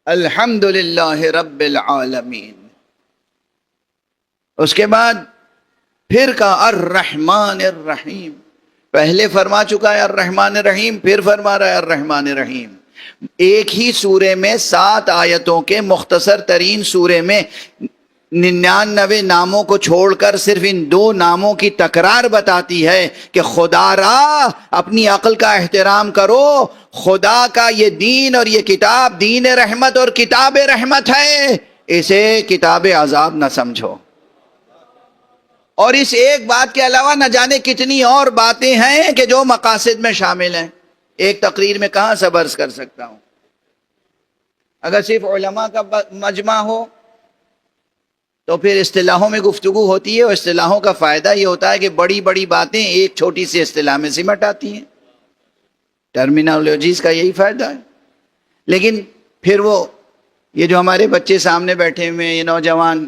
الحمدللہ رب العالمین۔ اس کے بعد پھر کہا الرحمن الرحیم، پہلے فرما چکا ہے الرحمن الرحیم، پھر فرما رہا ہے الرحمن الرحیم۔ ایک ہی سورے میں 7 آیتوں کے مختصر ترین سورے میں 99 ناموں کو چھوڑ کر صرف ان 2 ناموں کی تکرار بتاتی ہے کہ خدا را اپنی عقل کا احترام کرو، خدا کا یہ دین اور یہ کتاب دین رحمت اور کتاب رحمت ہے، اسے کتاب عذاب نہ سمجھو۔ اور اس ایک بات کے علاوہ نہ جانے کتنی اور باتیں ہیں کہ جو مقاصد میں شامل ہیں، ایک تقریر میں کہاں سے عرض کر سکتا ہوں۔ اگر صرف علماء کا مجمع ہو تو پھر اصطلاحوں میں گفتگو ہوتی ہے، اور اصطلاحوں کا فائدہ یہ ہوتا ہے کہ بڑی بڑی باتیں ایک چھوٹی سی اصطلاح میں سمٹ آتی ہیں، ٹرمینالوجیز کا یہی فائدہ ہے۔ لیکن پھر یہ جو ہمارے بچے سامنے بیٹھے ہوئے ہیں، یہ نوجوان،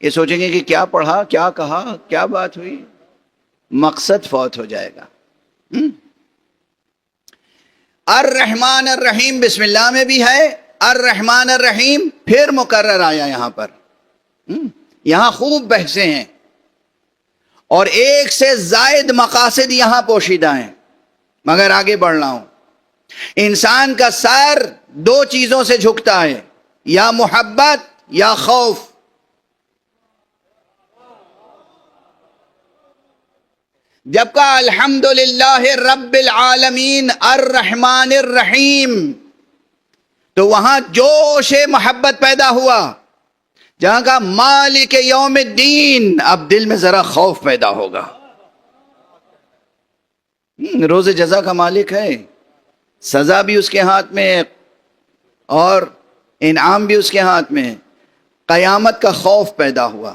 یہ سوچیں گے کہ کیا پڑھا، کیا کہا، کیا بات ہوئی، مقصد فوت ہو جائے گا۔ الرحمن الرحیم بسم اللہ میں بھی ہے، الرحمن الرحیم پھر مکرر آیا یہاں پر۔ یہاں خوب بحثیں ہیں اور ایک سے زائد مقاصد یہاں پوشیدہ ہیں، مگر آگے بڑھ رہا ہوں۔ انسان کا سر 2 چیزوں سے جھکتا ہے، یا محبت یا خوف۔ جب کہا الحمدللہ رب العالمین الرحمن الرحیم، تو وہاں جوش محبت پیدا ہوا. جہاں کا مالک یوم الدین، اب دل میں ذرا خوف پیدا ہوگا. روز جزا کا مالک ہے، سزا بھی اس کے ہاتھ میں ہے اور انعام بھی اس کے ہاتھ میں ہے. قیامت کا خوف پیدا ہوا.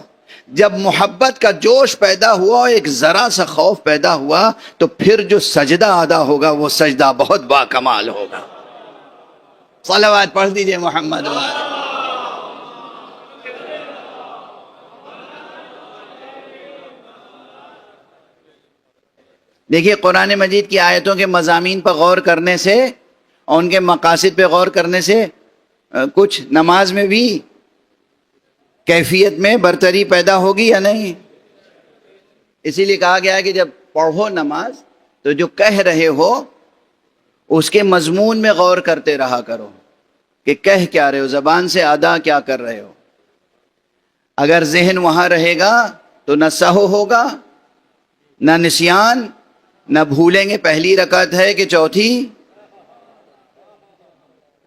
جب محبت کا جوش پیدا ہوا، ایک ذرا سا خوف پیدا ہوا، تو پھر جو سجدہ ادا ہوگا وہ سجدہ بہت با کمال ہوگا. صلوات پڑھ دیجئے محمد وآلہ. دیکھیے قرآن مجید کی آیتوں کے مضامین پر غور کرنے سے اور ان کے مقاصد پہ غور کرنے سے کچھ نماز میں بھی کیفیت میں برتری پیدا ہوگی یا نہیں. اسی لیے کہا گیا ہے کہ جب پڑھو نماز تو جو کہہ رہے ہو اس کے مضمون میں غور کرتے رہا کرو کہ کہہ کیا رہے ہو، زبان سے ادا کیا کر رہے ہو. اگر ذہن وہاں رہے گا تو نہ سہو ہوگا، نہ نسیان، نہ بھولیں گے پہلی رکعت ہے کہ چوتھی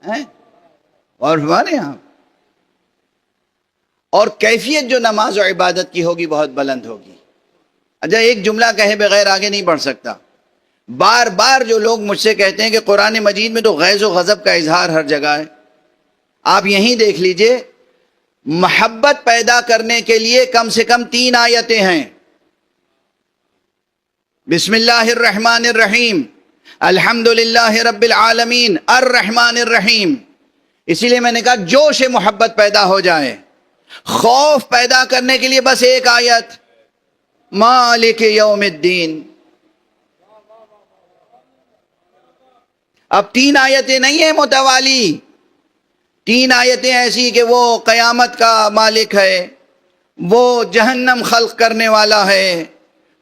ہے. اور ہمارے یہاں اور کیفیت جو نماز و عبادت کی ہوگی بہت بلند ہوگی. اچھا ایک جملہ کہے بغیر آگے نہیں بڑھ سکتا. بار بار جو لوگ مجھ سے کہتے ہیں کہ قرآن مجید میں تو غیظ و غضب کا اظہار ہر جگہ ہے، آپ یہیں دیکھ لیجئے محبت پیدا کرنے کے لیے کم سے کم 3 آیتیں ہیں. بسم اللہ الرحمن الرحیم، الحمد للہ رب العالمین، الرحمن الرحیم. اسی لیے میں نے کہا جوش محبت پیدا ہو جائے، خوف پیدا کرنے کے لیے بس ایک آیت، مالک یوم الدین. اب 3 آیتیں نہیں ہیں متوالی، 3 آیتیں ایسی کہ وہ قیامت کا مالک ہے، وہ جہنم خلق کرنے والا ہے،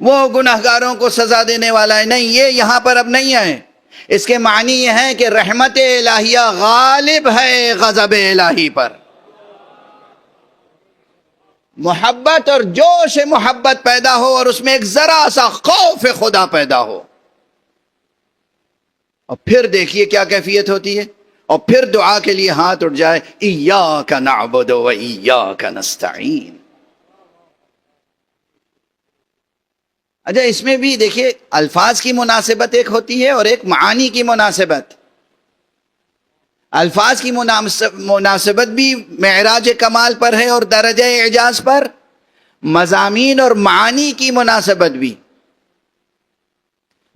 وہ گناہگاروں کو سزا دینے والا ہے. نہیں، یہ یہاں پر اب نہیں ہے. اس کے معنی یہ ہے کہ رحمت الہیہ غالب ہے غضب الہی پر. محبت اور جوش محبت پیدا ہو اور اس میں ایک ذرا سا خوف خدا پیدا ہو، اور پھر دیکھیے کیا کیفیت ہوتی ہے. اور پھر دعا کے لیے ہاتھ اٹھ جائے، ایاک نعبد و ایاک نستعین. اچھا اس میں بھی دیکھیے الفاظ کی مناسبت ایک ہوتی ہے اور ایک معانی کی مناسبت. الفاظ کی مناسبت بھی معراج کمال پر ہے اور درجہ اعجاز پر، مضامین اور معانی کی مناسبت بھی.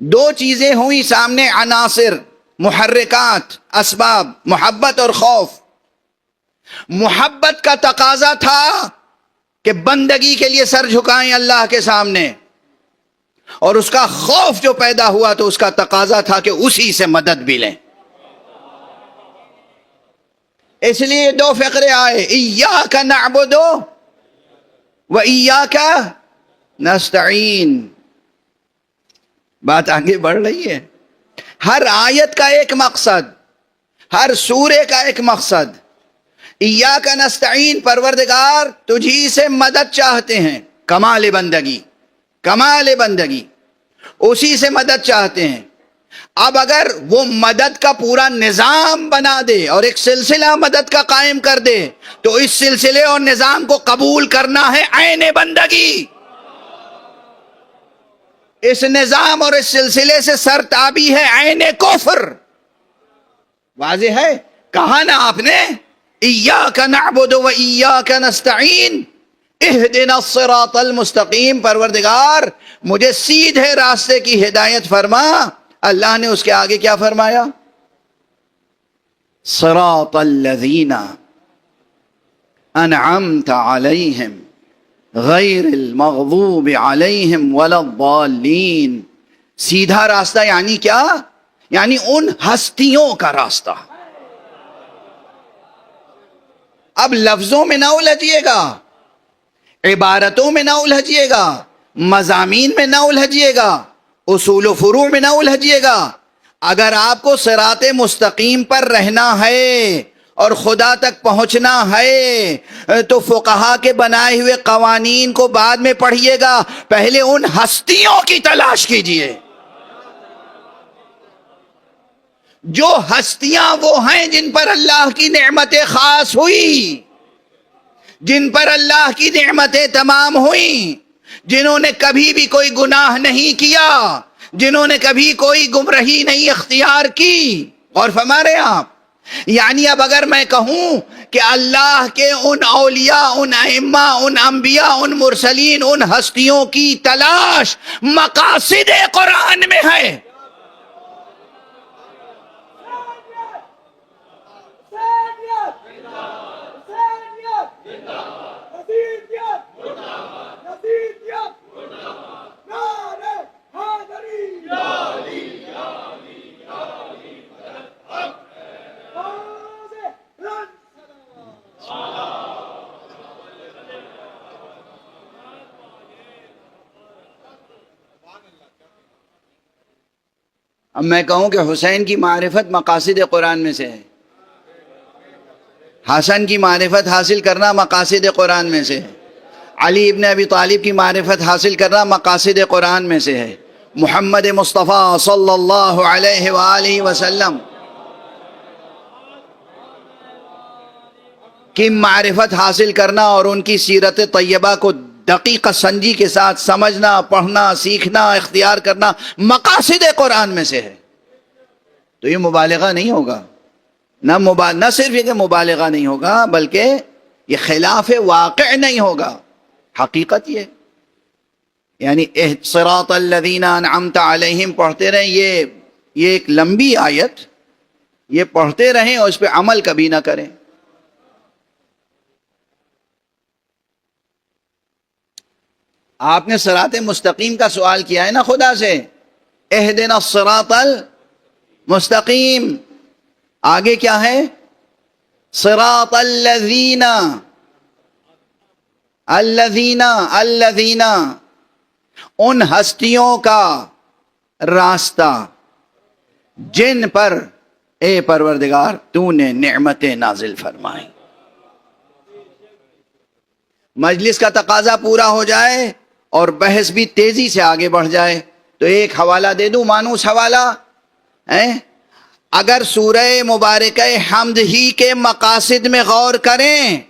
2 چیزیں ہوئی سامنے، عناصر، محرکات، اسباب، محبت اور خوف. محبت کا تقاضا تھا کہ بندگی کے لیے سر جھکائیں اللہ کے سامنے، اور اس کا خوف جو پیدا ہوا تو اس کا تقاضا تھا کہ اسی سے مدد بھی لیں. اس لیے 2 فقرے آئے، ایاک نعبد و ایاک نستعین. بات آگے بڑھ رہی ہے. ہر آیت کا ایک مقصد، ہر سورے کا ایک مقصد. ایاک نستعین، پروردگار تجھی سے مدد چاہتے ہیں، کمال بندگی، کمال بندگی، اسی سے مدد چاہتے ہیں. اب اگر وہ مدد کا پورا نظام بنا دے اور ایک سلسلہ مدد کا قائم کر دے تو اس سلسلے اور نظام کو قبول کرنا ہے عین بندگی. اس نظام اور اس سلسلے سے سرتابی ہے عین کفر. واضح ہے؟ کہا نا آپ نے ایاک نعبد و ایاک نستعین اہدنا الصراط المستقیم، پروردگار مجھے سیدھے راستے کی ہدایت فرما. اللہ نے اس کے آگے کیا فرمایا؟ صراط الذین انعمت علیہم غیر المغضوب علیہم ولا الضالین. سیدھا راستہ یعنی کیا؟ یعنی ان ہستیوں کا راستہ. اب لفظوں میں نہ الجھیے گا، عبارتوں میں نہ الجھیے گا، مضامین میں نہ الجھیے گا، اصول و فروع میں نہ الجھیے گا. اگر آپ کو صراط مستقیم پر رہنا ہے اور خدا تک پہنچنا ہے تو فقہا کے بنائے ہوئے قوانین کو بعد میں پڑھیے گا، پہلے ان ہستیوں کی تلاش کیجئے جو ہستیاں وہ ہیں جن پر اللہ کی نعمتیں خاص ہوئی، جن پر اللہ کی نعمتیں تمام ہوئیں، جنہوں نے کبھی بھی کوئی گناہ نہیں کیا، جنہوں نے کبھی کوئی گمراہی نہیں اختیار کی۔ اور فرما رہے آپ، یعنی اب اگر میں کہوں کہ اللہ کے ان اولیاء، ان ائمہ، ان انبیاء، ان مرسلین، ان ہستیوں کی تلاش مقاصد قرآن میں ہے، اب میں کہوں کہ حسین کی معرفت مقاصد قرآن میں سے ہے، حسن کی معرفت حاصل کرنا مقاصد قرآن میں سے ہے، علی ابن ابی طالب کی معرفت حاصل کرنا مقاصد قرآن میں سے ہے، محمد مصطفیٰ صلی اللہ علیہ وآلہ وسلم کی معرفت حاصل کرنا اور ان کی سیرت طیبہ کو دقیق سنجی کے ساتھ سمجھنا، پڑھنا، سیکھنا، اختیار کرنا مقاصد قرآن میں سے ہے۔ تو یہ مبالغہ نہیں ہوگا، نہ صرف یہ کہ مبالغہ نہیں ہوگا، بلکہ یہ خلاف واقع نہیں ہوگا، حقیقت یہ، یعنی صراط الذین انعمت علیہم پڑھتے رہیں، یہ ایک لمبی آیت، یہ پڑھتے رہیں اور اس پہ عمل کبھی نہ کریں۔ آپ نے صراط مستقیم کا سوال کیا ہے نا خدا سے، اہدنا الصراط المستقیم، آگے کیا ہے؟ صراط الذین، الذین ان ہستیوں کا راستہ جن پر اے پروردگار تو نے نعمتیں نازل فرمائیں۔ مجلس کا تقاضا پورا ہو جائے اور بحث بھی تیزی سے آگے بڑھ جائے تو ایک حوالہ دے دوں، مانوس حوالہ، اگر سورہ مبارکہ حمد ہی کے مقاصد میں غور کریں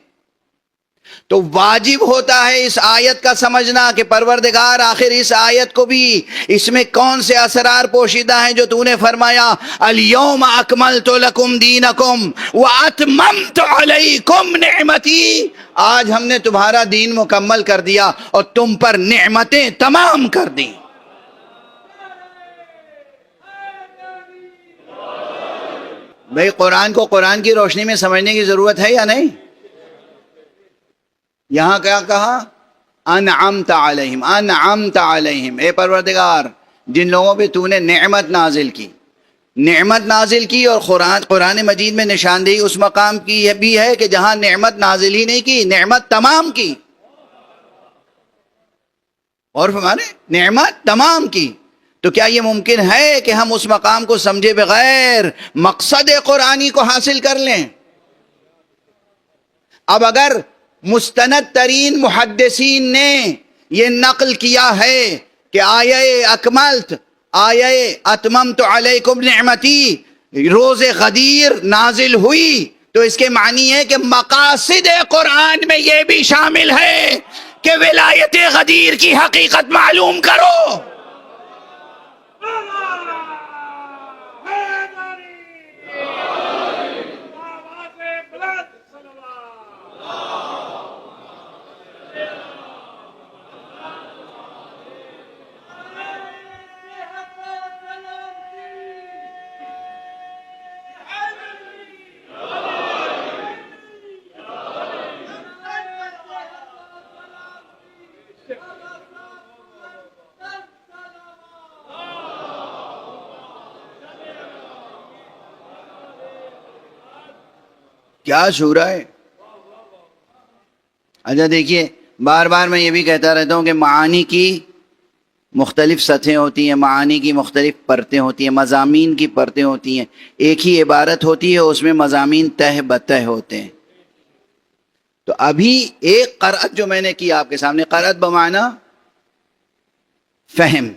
تو واجب ہوتا ہے اس آیت کا سمجھنا کہ پروردگار آخر اس آیت کو بھی، اس میں کون سے اسرار پوشیدہ ہیں جو تو نے فرمایا الیوم اکملت لکم دینکم واتممت علیکم نعمتی، آج ہم نے تمہارا دین مکمل کر دیا اور تم پر نعمتیں تمام کر دیں۔ بھئی قرآن کو قرآن کی روشنی میں سمجھنے کی ضرورت ہے یا نہیں؟ یہاں کیا کہا؟ انعمت علیہم، انعمت علیہم، اے پروردگار جن لوگوں پہ تو نے نعمت نازل کی، نعمت نازل کی، اور قرآن مجید میں نشاندہی اس مقام کی بھی ہے کہ جہاں نعمت نازل ہی نہیں کی، نعمت تمام کی، اور ہمارے نعمت تمام کی۔ تو کیا یہ ممکن ہے کہ ہم اس مقام کو سمجھے بغیر مقصد قرآنی کو حاصل کر لیں؟ اب اگر مستند ترین محدثین نے یہ نقل کیا ہے کہ آیہ اکملت، آیہ اتممت علیکم نعمتی روز غدیر نازل ہوئی، تو اس کے معنی ہے کہ مقاصد قرآن میں یہ بھی شامل ہے کہ ولایت غدیر کی حقیقت معلوم کرو۔ کیا شورا ہے! اچھا دیکھیے، بار بار میں یہ بھی کہتا رہتا ہوں کہ معانی کی مختلف سطحیں ہوتی ہیں، معانی کی مختلف پرتیں ہوتی ہیں، مضامین کی پرتیں ہوتی ہیں، ایک ہی عبارت ہوتی ہے اس میں مضامین تہ بتہ ہوتے ہیں۔ تو ابھی ایک قرأت جو میں نے کی آپ کے سامنے، قرأت بمعنی فہم،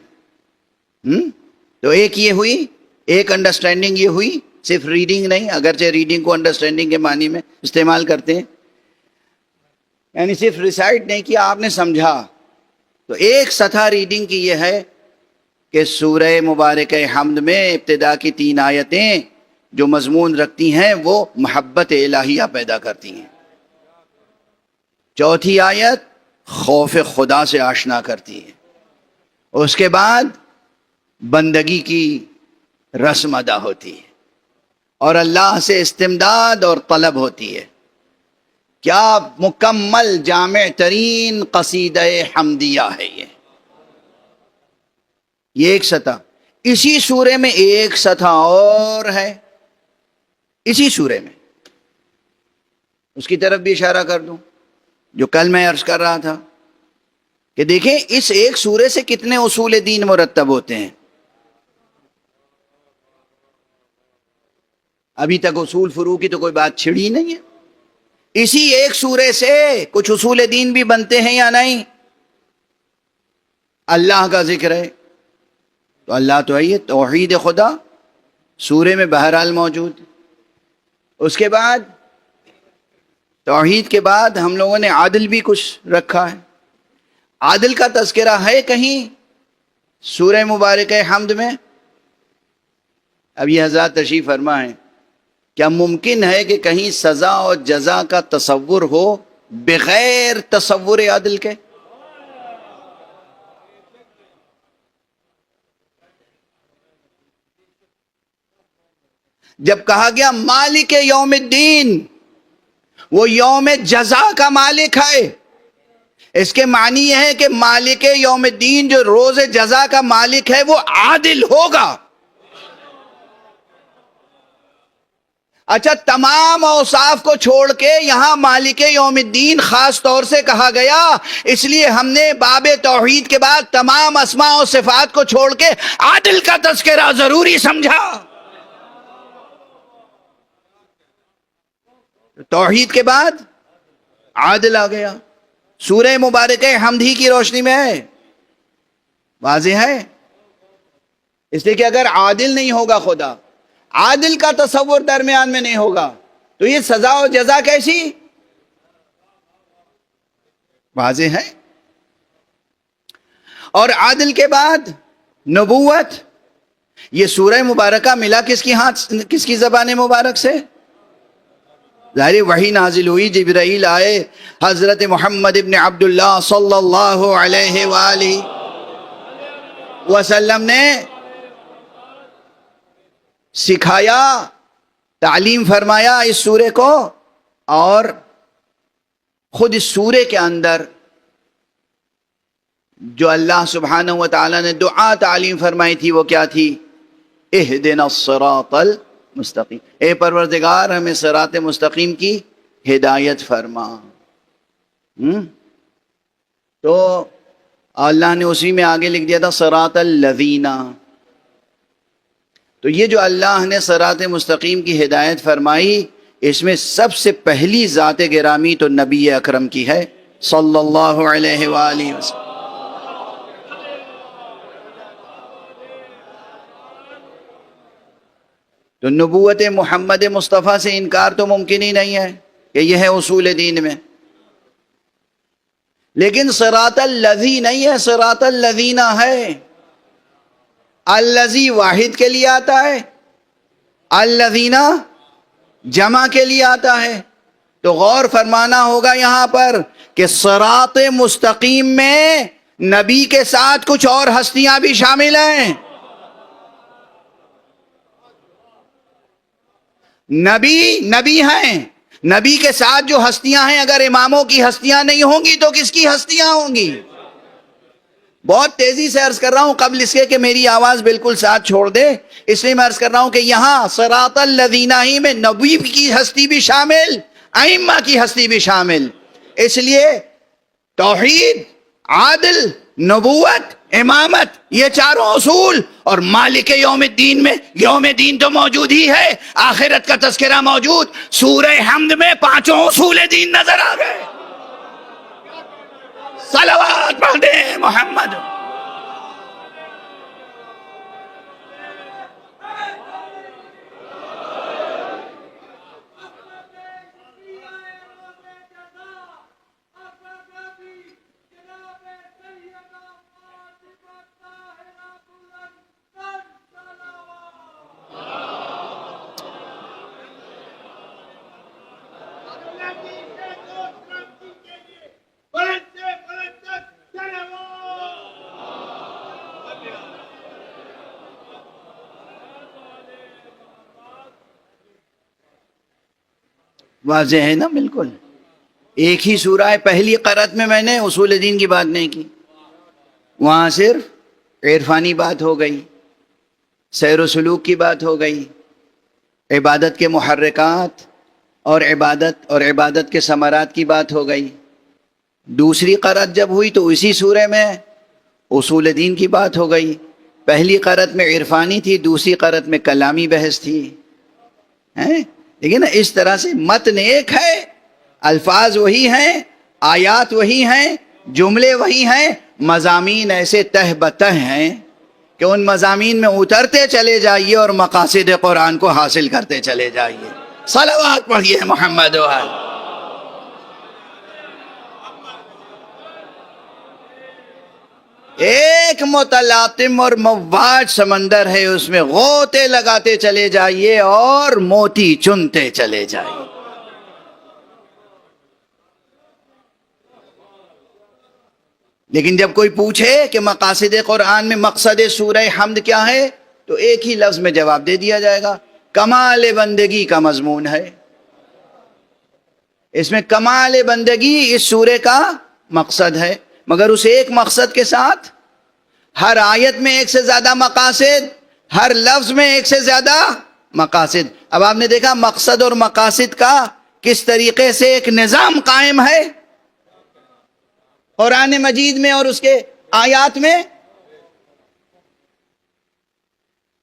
تو ایک یہ ہوئی، ایک انڈرسٹینڈنگ یہ ہوئی صرف ریڈنگ نہیں، اگرچہ ریڈنگ کو انڈرسٹینڈنگ کے معنی میں استعمال کرتے ہیں، یعنی صرف ریسائٹ نہیں کیا، آپ نے سمجھا. تو ایک سطح ریڈنگ کی یہ ہے کہ سورہ مبارکہ حمد میں ابتدا کی 3 آیتیں جو مضمون رکھتی ہیں وہ محبت الہیہ پیدا کرتی ہیں. چوتھی آیت خوف خدا سے آشنا کرتی ہے. اس کے بعد بندگی کی رسم ادا ہوتی ہے اور اللہ سے استمداد اور طلب ہوتی ہے. کیا مکمل جامع ترین قصیدہ حمدیہ ہے یہ ایک سطح. اسی سورے میں ایک سطح اور ہے، اسی سورے میں، اس کی طرف بھی اشارہ کر دوں جو کل میں عرض کر رہا تھا کہ دیکھیں اس ایک سورے سے کتنے اصول دین مرتب ہوتے ہیں. ابھی تک اصول فروع کی تو کوئی بات چھڑی نہیں ہے. اسی ایک سورے سے کچھ اصول دین بھی بنتے ہیں یا نہیں؟ اللہ کا ذکر ہے تو اللہ تو ہے، توحید خدا سورے میں بہرحال موجود. اس کے بعد توحید کے بعد ہم لوگوں نے عادل بھی کچھ رکھا ہے. عادل کا تذکرہ ہے کہیں سورہ مبارکہ حمد میں؟ اب یہ حضرات تشریف فرما ہے، کیا ممکن ہے کہ کہیں سزا اور جزا کا تصور ہو بغیر تصور عادل کے؟ جب کہا گیا مالک یوم الدین، وہ یوم جزا کا مالک ہے، اس کے معنی یہ ہے کہ مالک یوم الدین جو روز جزا کا مالک ہے وہ عادل ہوگا. اچھا، تمام اوصاف کو چھوڑ کے یہاں مالک یوم الدین خاص طور سے کہا گیا، اس لیے ہم نے باب توحید کے بعد تمام اسماء و صفات کو چھوڑ کے عادل کا تذکرہ ضروری سمجھا. توحید کے بعد عادل آ گیا. سورہ مبارکہ حمد ہی کی روشنی میں ہے، واضح ہے. اس لیے کہ اگر عادل نہیں ہوگا خدا، عادل کا تصور درمیان میں نہیں ہوگا، تو یہ سزا و جزا کیسی؟ واضح ہے. اور عادل کے بعد نبوت. یہ سورہ مبارکہ ملا کس کی زبان مبارک سے؟ ظاہر وحی نازل ہوئی، جبرائیل آئے، حضرت محمد ابن عبداللہ صلی اللہ علیہ وآلہ وسلم نے سکھایا، تعلیم فرمایا اس سورے کو. اور خود اس سورے کے اندر جو اللہ سبحانہ و تعالی نے دعا تعلیم فرمائی تھی وہ کیا تھی؟ اہدنا الصراط المستقیم، اے پروردگار ہمیں صراط مستقیم کی ہدایت فرما. تو اللہ نے اسی میں آگے لکھ دیا تھا صراط الذین. تو یہ جو اللہ نے صراط مستقیم کی ہدایت فرمائی، اس میں سب سے پہلی ذات گرامی تو نبی اکرم کی ہے صلی اللہ علیہ وآلہ وسلم. تو نبوت محمد مصطفیٰ سے انکار تو ممکن ہی نہیں ہے کہ یہ ہے اصول دین میں. لیکن صراط الذی نہیں ہے، صراط الذین ہے. الذی واحد کے لیے آتا ہے، الذین جمع کے لیے آتا ہے. تو غور فرمانا ہوگا یہاں پر کہ صراط مستقیم میں نبی کے ساتھ کچھ اور ہستیاں بھی شامل ہیں. نبی ہیں، نبی کے ساتھ جو ہستیاں ہیں، اگر اماموں کی ہستیاں نہیں ہوں گی تو کس کی ہستیاں ہوں گی؟ بہت تیزی سے عرض کر رہا ہوں قبل اس کے کہ میری آواز بالکل ساتھ چھوڑ دے، اس لیے میں عرض کر رہا ہوں کہ یہاں صراط الذین ہی میں نبی کی ہستی بھی شامل، ائمہ کی ہستی بھی شامل. اس لیے توحید، عادل، نبوت، امامت، یہ چاروں اصول، اور مالک یوم الدین میں یوم دین تو موجود ہی ہے، آخرت کا تذکرہ موجود. سورہ حمد میں 5 اصول دین نظر آ گئے. صلوات پڑھ دیں محمد. واضح ہے نا بالکل. ایک ہی سورہ ہے, پہلی قرأت میں نے اصول دین کی بات نہیں کی, وہاں صرف عرفانی بات ہو گئی, سیر و سلوک کی بات ہو گئی, عبادت کے محرکات اور عبادت کے ثمرات کی بات ہو گئی. دوسری قرأت جب ہوئی تو اسی سورہ میں اصول دین کی بات ہو گئی. پہلی قرأت میں عرفانی تھی, دوسری قرأت میں کلامی بحث تھی. لیکن اس طرح سے متن ایک ہے, الفاظ وہی ہیں, آیات وہی ہیں, جملے وہی ہیں, مضامین ایسے تہ بتہ ہیں کہ ان مضامین میں اترتے چلے جائیے اور مقاصد قرآن کو حاصل کرتے چلے جائیے. صلوات پڑھیے محمد و آل. ایک متلاطم اور مواج سمندر ہے, اس میں غوطے لگاتے چلے جائیے اور موتی چنتے چلے جائیے. لیکن جب کوئی پوچھے کہ مقاصد قرآن میں مقصد سورہ حمد کیا ہے, تو ایک ہی لفظ میں جواب دے دیا جائے گا, کمال بندگی کا مضمون ہے. اس میں کمال بندگی اس سورے کا مقصد ہے, مگر اس ایک مقصد کے ساتھ ہر آیت میں ایک سے زیادہ مقاصد, ہر لفظ میں ایک سے زیادہ مقاصد. اب آپ نے دیکھا مقصد اور مقاصد کا کس طریقے سے ایک نظام قائم ہے قرآن مجید میں اور اس کے آیات میں.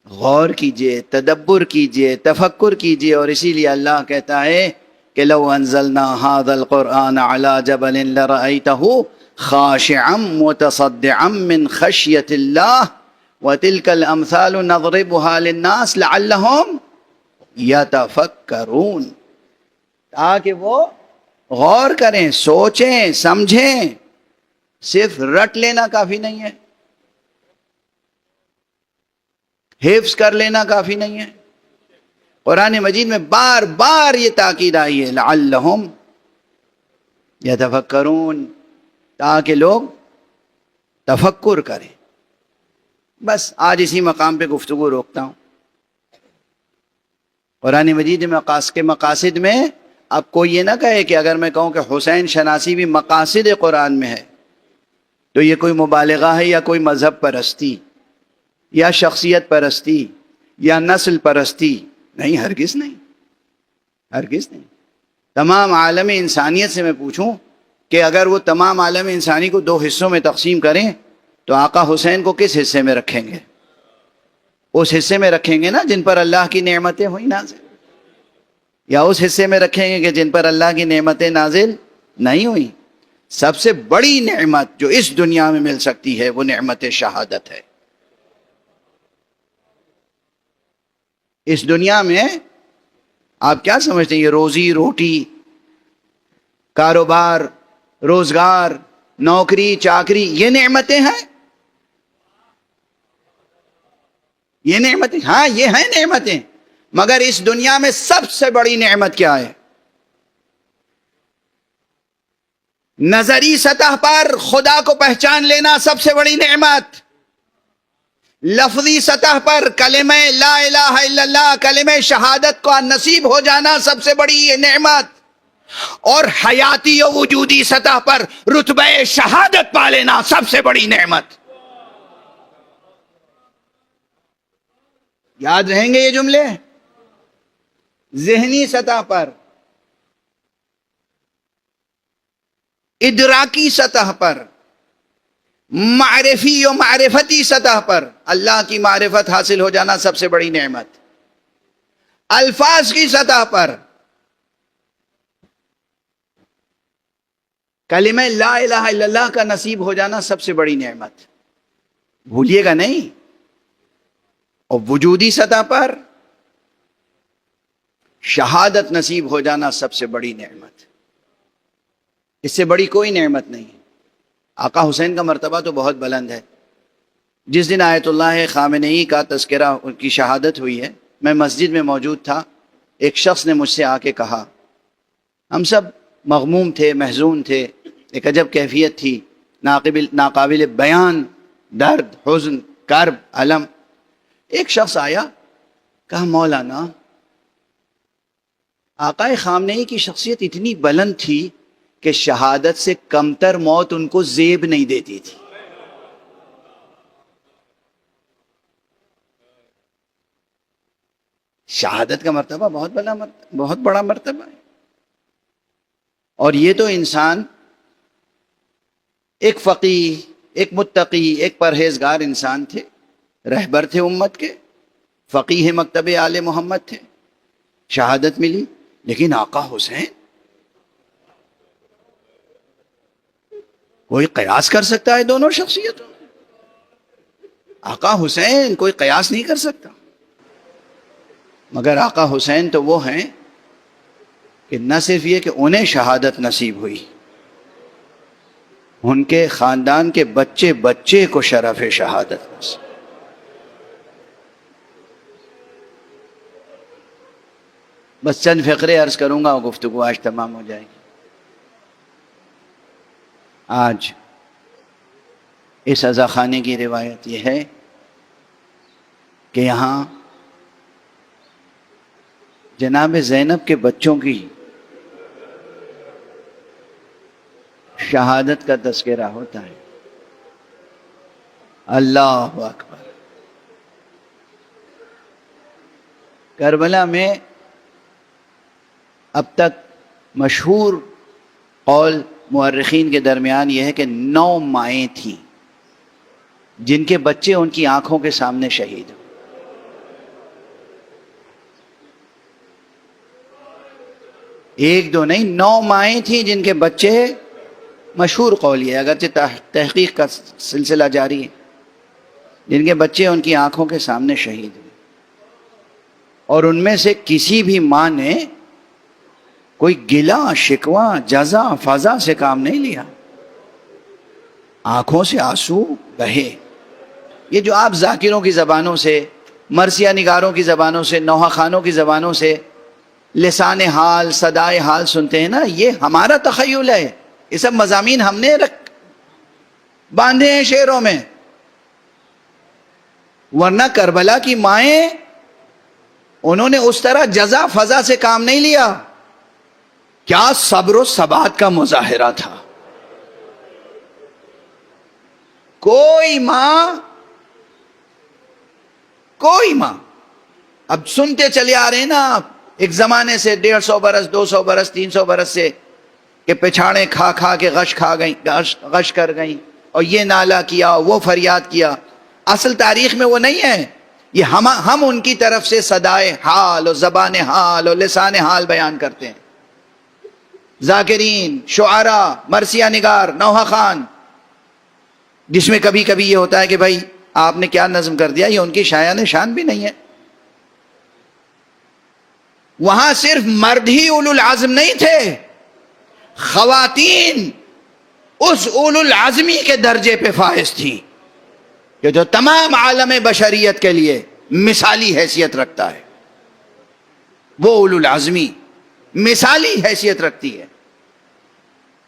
غور کیجئے, تدبر کیجئے, تفکر کیجئے. اور اسی لیے اللہ کہتا ہے کہ لو انزلنا هذا القرآن على جبل لرأيته خاشعا متصدعا من خشية الله وتلك الامثال نضربها للناس لعلهم يتفكرون. تاکہ وہ غور کریں, سوچیں, سمجھیں. صرف رٹ لینا کافی نہیں ہے, حفظ کر لینا کافی نہیں ہے. قرآن مجید میں بار بار یہ تاکید آئی ہے, لعلہم یتفکرون, تاکہ لوگ تفکر کریں. بس آج اسی مقام پہ گفتگو روکتا ہوں. قرآن مجید میں مقاصد میں اب کوئی یہ نہ کہے کہ اگر میں کہوں کہ حسین شناسی بھی مقاصد قرآن میں ہے تو یہ کوئی مبالغہ ہے یا کوئی مذہب پرستی یا شخصیت پرستی یا نسل پرستی. نہیں, ہرگز نہیں, ہرگز نہیں. تمام عالم انسانیت سے میں پوچھوں کہ اگر وہ تمام عالم انسانی کو دو حصوں میں تقسیم کریں تو آقا حسین کو کس حصے میں رکھیں گے؟ اس حصے میں رکھیں گے نا جن پر اللہ کی نعمتیں ہوئی نازل, یا اس حصے میں رکھیں گے کہ جن پر اللہ کی نعمتیں نازل نہیں ہوئی؟ سب سے بڑی نعمت جو اس دنیا میں مل سکتی ہے وہ نعمت شہادت ہے. اس دنیا میں آپ کیا سمجھتے ہیں؟ یہ روزی روٹی, کاروبار, روزگار, نوکری, چاکری, یہ نعمتیں ہیں؟ یہ نعمتیں, ہاں یہ ہیں نعمتیں, مگر اس دنیا میں سب سے بڑی نعمت کیا ہے؟ نظری سطح پر خدا کو پہچان لینا سب سے بڑی نعمت. لفظی سطح پر کلمہ لا الہ الا اللہ, کلمہ شہادت کو نصیب ہو جانا سب سے بڑی یہ نعمت. اور حیاتی و وجودی سطح پر رتبہ شہادت پا لینا سب سے بڑی نعمت. یاد رہیں گے یہ جملے؟ ذہنی سطح پر, ادراکی سطح پر, معرفی و معرفتی سطح پر اللہ کی معرفت حاصل ہو جانا سب سے بڑی نعمت. الفاظ کی سطح پر کلمہ لا الہ الا اللہ کا نصیب ہو جانا سب سے بڑی نعمت, بھولیے گا نہیں. اور وجودی سطح پر شہادت نصیب ہو جانا سب سے بڑی نعمت. اس سے بڑی کوئی نعمت نہیں ہے. آقا حسین کا مرتبہ تو بہت بلند ہے. جس دن آیت اللہ خامنئی کا تذکرہ, ان کی شہادت ہوئی ہے, میں مسجد میں موجود تھا. ایک شخص نے مجھ سے آ کے کہا, ہم سب مغموم تھے, محزون تھے, ایک عجب کیفیت تھی, ناقابل بیان درد, حزن, کرب, علم. ایک شخص آیا, کہا مولانا آقا خامنہی کی شخصیت اتنی بلند تھی کہ شہادت سے کمتر موت ان کو زیب نہیں دیتی تھی. شہادت کا مرتبہ بہت بڑا مرتبہ ہے. اور یہ تو انسان ایک فقیہ، ایک متقی، ایک پرہیزگار انسان تھے، رہبر تھے امت کے، فقیہ مکتب آل محمد تھے، شہادت ملی. لیکن آقا حسین، کوئی قیاس کر سکتا ہے دونوں شخصیتوں میں؟ آقا حسین کوئی قیاس نہیں کر سکتا. مگر آقا حسین تو وہ ہیں کہ نہ صرف یہ کہ انہیں شہادت نصیب ہوئی، ان کے خاندان کے بچے بچے کو شرف شہادت نصیب. بس چند فقرے عرض کروں گا اور گفتگو آج تمام ہو جائے گی. آج اس عزا خانے کی روایت یہ ہے کہ یہاں جناب زینب کے بچوں کی شہادت کا تذکرہ ہوتا ہے. اللہ اکبر. کربلا میں اب تک مشہور قول مورخین کے درمیان یہ ہے کہ 9 مائیں تھیں جن کے بچے ان کی آنکھوں کے سامنے شہید ہوئے. ایک دو نہیں، 9 مائیں تھیں جن کے بچے، مشہور قول یہ ہے، اگرچہ تحقیق کا سلسلہ جاری ہے، جن کے بچے ان کی آنکھوں کے سامنے شہید ہوئے. اور ان میں سے کسی بھی ماں نے کوئی گلا شکوہ جزا فضا سے کام نہیں لیا. آنکھوں سے آنسو بہے. یہ جو آپ ذاکروں کی زبانوں سے، مرثیہ نگاروں کی زبانوں سے، نوحہ خانوں کی زبانوں سے لسان حال، صدائے حال سنتے ہیں نا، یہ ہمارا تخیل ہے. یہ سب مضامین ہم نے باندھے ہیں شعروں میں. ورنہ کربلا کی مائیں، انہوں نے اس طرح جزا فضا سے کام نہیں لیا. کیا صبر و ثبات کا مظاہرہ تھا. کوئی ماں اب سنتے چلے آ رہے ہیں نا ایک زمانے سے، 150 برس، 200 برس، 300 برس سے، کہ پچھاڑے کھا کھا کے غش کر گئیں، اور یہ نالا کیا، وہ فریاد کیا. اصل تاریخ میں وہ نہیں ہے. یہ ہم ان کی طرف سے صدائے حال اور زبان حال اور لسان حال بیان کرتے ہیں. ذاکرین، شعراء، مرثیہ نگار، نوحہ خان، جس میں کبھی کبھی یہ ہوتا ہے کہ بھائی آپ نے کیا نظم کر دیا، یہ ان کی شایان شان بھی نہیں ہے. وہاں صرف مرد ہی اولو العزم نہیں تھے، خواتین اس اولو العزمی کے درجے پہ فائز تھیں کہ جو تمام عالم بشریت کے لیے مثالی حیثیت رکھتا ہے. وہ اولو العزمی مثالی حیثیت رکھتی ہے.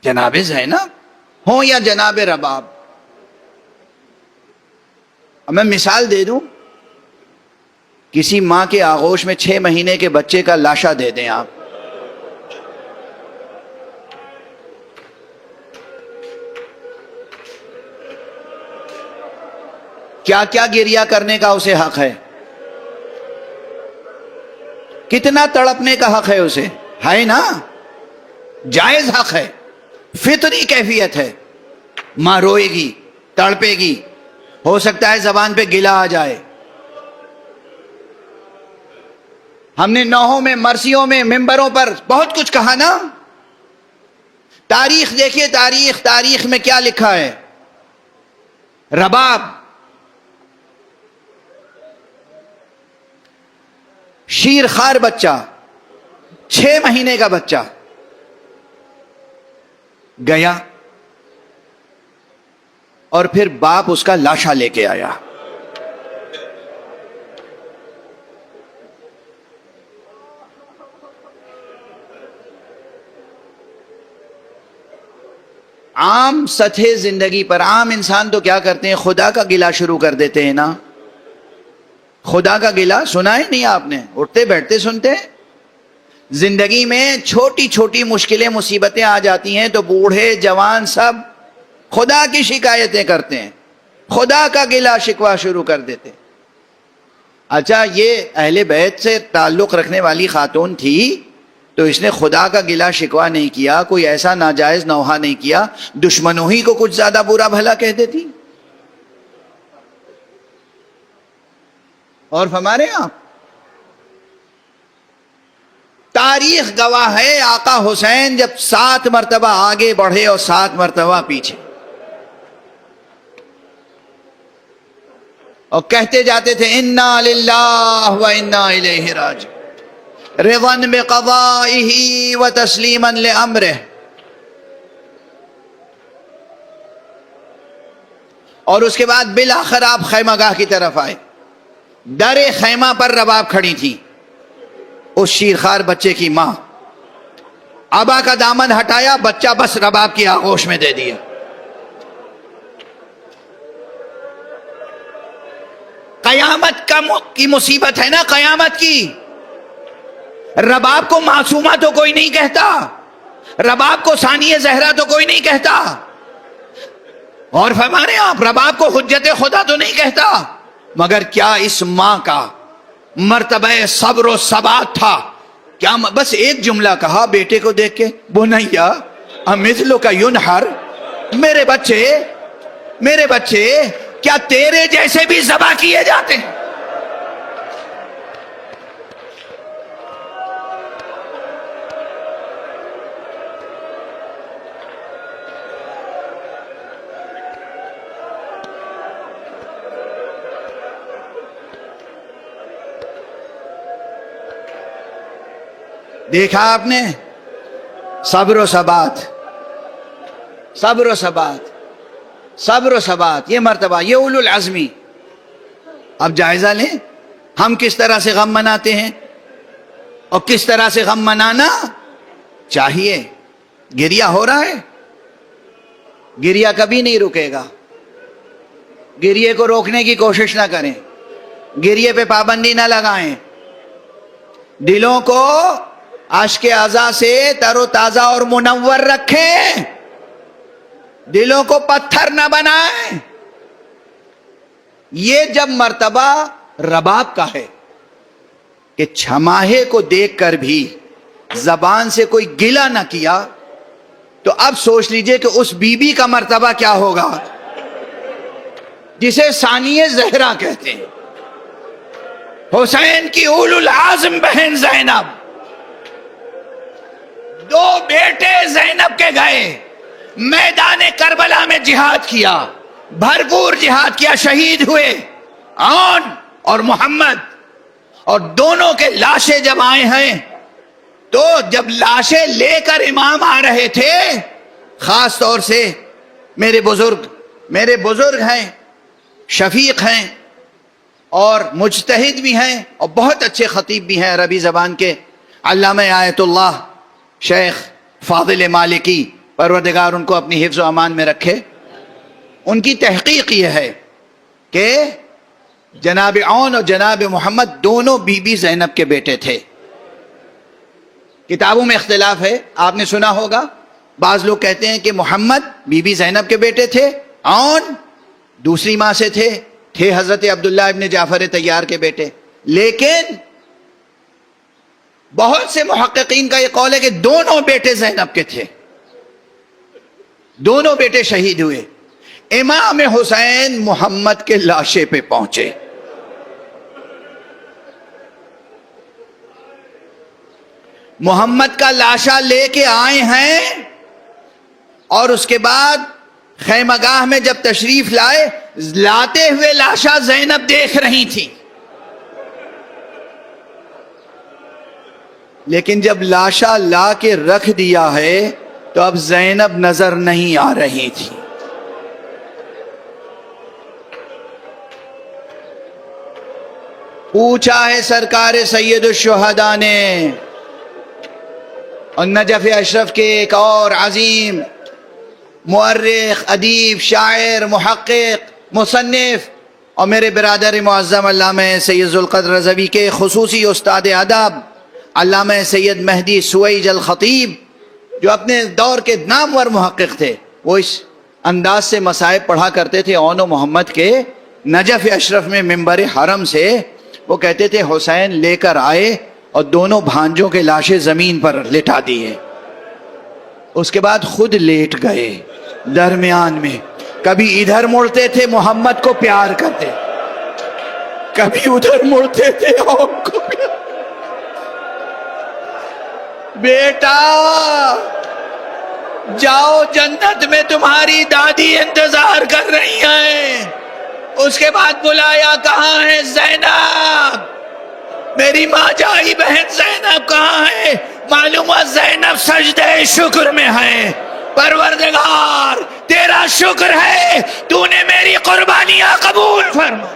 جناب زینب ہوں یا جناب رباب. اب میں مثال دے دوں، کسی ماں کے آغوش میں 6 مہینے کے بچے کا لاشا دے دیں آپ، کیا کیا گریہ کرنے کا اسے حق ہے، کتنا تڑپنے کا حق ہے اسے، ہے نا؟ جائز حق ہے، فطری کیفیت ہے. ماں روئے گی، تڑپے گی، ہو سکتا ہے زبان پہ گلا آ جائے. ہم نے نوحوں میں، مرثیوں میں، ممبروں پر بہت کچھ کہا نا. تاریخ دیکھیے، تاریخ میں کیا لکھا ہے. رباب، شیر خار بچہ، 6 مہینے کا بچہ گیا اور پھر باپ اس کا لاشا لے کے آیا. عام سطح زندگی پر عام انسان تو کیا کرتے ہیں، خدا کا گلہ شروع کر دیتے ہیں نا. خدا کا گلہ سنا ہے نہیں آپ نے؟ اٹھتے بیٹھتے سنتے ہیں. زندگی میں چھوٹی چھوٹی مشکلیں مصیبتیں آ جاتی ہیں تو بوڑھے جوان سب خدا کی شکایتیں کرتے ہیں، خدا کا گلہ شکوہ شروع کر دیتے. اچھا یہ اہل بیت سے تعلق رکھنے والی خاتون تھی تو اس نے خدا کا گلہ شکوہ نہیں کیا، کوئی ایسا ناجائز نوحہ نہیں کیا، دشمنوں ہی کو کچھ زیادہ برا بھلا کہہ دیتی. اور ہمارے آپ تاریخ گواہ ہے، آقا حسین جب 7 مرتبہ آگے بڑھے اور 7 مرتبہ پیچھے، اور کہتے جاتے تھے انا للہ و انا الیہ راجعون، رضا بقضائہ و تسلیما لامرہ. اور اس کے بعد بالآخر آپ خیمہ گاہ کی طرف آئے، در خیمہ پر رباب کھڑی تھی، اس شیرخوار بچے کی ماں. آبا کا دامن ہٹایا، بچہ بس رباب کی آغوش میں دے دیا. قیامت کی مصیبت ہے نا، قیامت کی. رباب کو معصومہ تو کوئی نہیں کہتا، رباب کو ثانیہ زہرا تو کوئی نہیں کہتا، اور فرمانے آپ رباب کو حجت خدا تو نہیں کہتا. مگر کیا اس ماں کا مرتبہ صبر و ثبات تھا؟ کیا بس ایک جملہ کہا بیٹے کو دیکھ کے، بنیا امثلک ینحر، میرے بچے کیا تیرے جیسے بھی ذبح کیے جاتے ہیں؟ دیکھا آپ نے؟ صبر و ثبات، صبر و ثبات، صبر و ثبات، یہ مرتبہ، یہ اولو العزمی. اب جائزہ لیں ہم کس طرح سے غم مناتے ہیں، اور کس طرح سے غم منانا چاہیے. گریہ ہو رہا ہے، گریہ کبھی نہیں رکے گا. گریے کو روکنے کی کوشش نہ کریں، گریے پہ پابندی نہ لگائیں. دلوں کو اشک اعضا سے تر و تازہ اور منور رکھیں، دلوں کو پتھر نہ بنائیں. یہ جب مرتبہ رباب کا ہے کہ چھماہے کو دیکھ کر بھی زبان سے کوئی گلہ نہ کیا، تو اب سوچ لیجئے کہ اس بی بی کا مرتبہ کیا ہوگا جسے ثانیہ زہرا کہتے ہیں. حسین کی اولو العزم بہن زینب، 2 بیٹے زینب کے گئے، میدان کربلا میں جہاد کیا، بھرپور جہاد کیا، شہید ہوئے عون اور محمد. اور دونوں کے لاشیں جب آئے ہیں تو جب لاشیں لے کر امام آ رہے تھے، خاص طور سے میرے بزرگ ہیں، شفیق ہیں اور مجتہد بھی ہیں اور بہت اچھے خطیب بھی ہیں عربی زبان کے، علامہ آیت اللہ شیخ فاضل مالکی، پروردگار ان کو اپنی حفظ و امان میں رکھے. ان کی تحقیق یہ ہے کہ جناب عون اور جناب محمد دونوں بی بی زینب کے بیٹے تھے. کتابوں میں اختلاف ہے، آپ نے سنا ہوگا، بعض لوگ کہتے ہیں کہ محمد بی بی زینب کے بیٹے تھے، عون دوسری ماں سے تھے حضرت عبداللہ ابن جعفر طیار کے بیٹے. لیکن بہت سے محققین کا یہ قول ہے کہ دونوں بیٹے زینب کے تھے، دونوں بیٹے شہید ہوئے. امام حسین محمد کے لاشے پہ پہنچے، محمد کا لاشا لے کے آئے ہیں، اور اس کے بعد خیمہ گاہ میں جب تشریف لائے، لاتے ہوئے لاشا زینب دیکھ رہی تھی، لیکن جب لاشا لا کے رکھ دیا ہے تو اب زینب نظر نہیں آ رہی تھی. پوچھا ہے سرکار سید الشہداء نے، اور نجف اشرف کے ایک اور عظیم مؤرخ، ادیب، شاعر، محقق، مصنف اور میرے برادر معظم علامہ سید ذوالقدر رضوی کے خصوصی استاد ادب علامہ سید مہدی سویج الخطیب جو اپنے دور کے نامور محقق تھے، وہ اس انداز سے مصائب پڑھا کرتے تھے اون و محمد کے نجف اشرف میں منبر حرم سے. وہ کہتے تھے حسین لے کر آئے اور دونوں بھانجوں کے لاشیں زمین پر لٹا دیے، اس کے بعد خود لیٹ گئے درمیان میں. کبھی ادھر مڑتے تھے محمد کو پیار کرتے، کبھی ادھر مڑتے تھے اور کو پیار. بیٹا جاؤ، جنت میں تمہاری دادی انتظار کر رہی ہیں. اس کے بعد بلایا، کہاں ہے زینب؟ میری ماں جائی بہن زینب کہاں ہے؟ معلوم ہے زینب سجدہ شکر میں ہے. پروردگار تیرا شکر ہے، تو نے میری قربانیاں قبول فرما.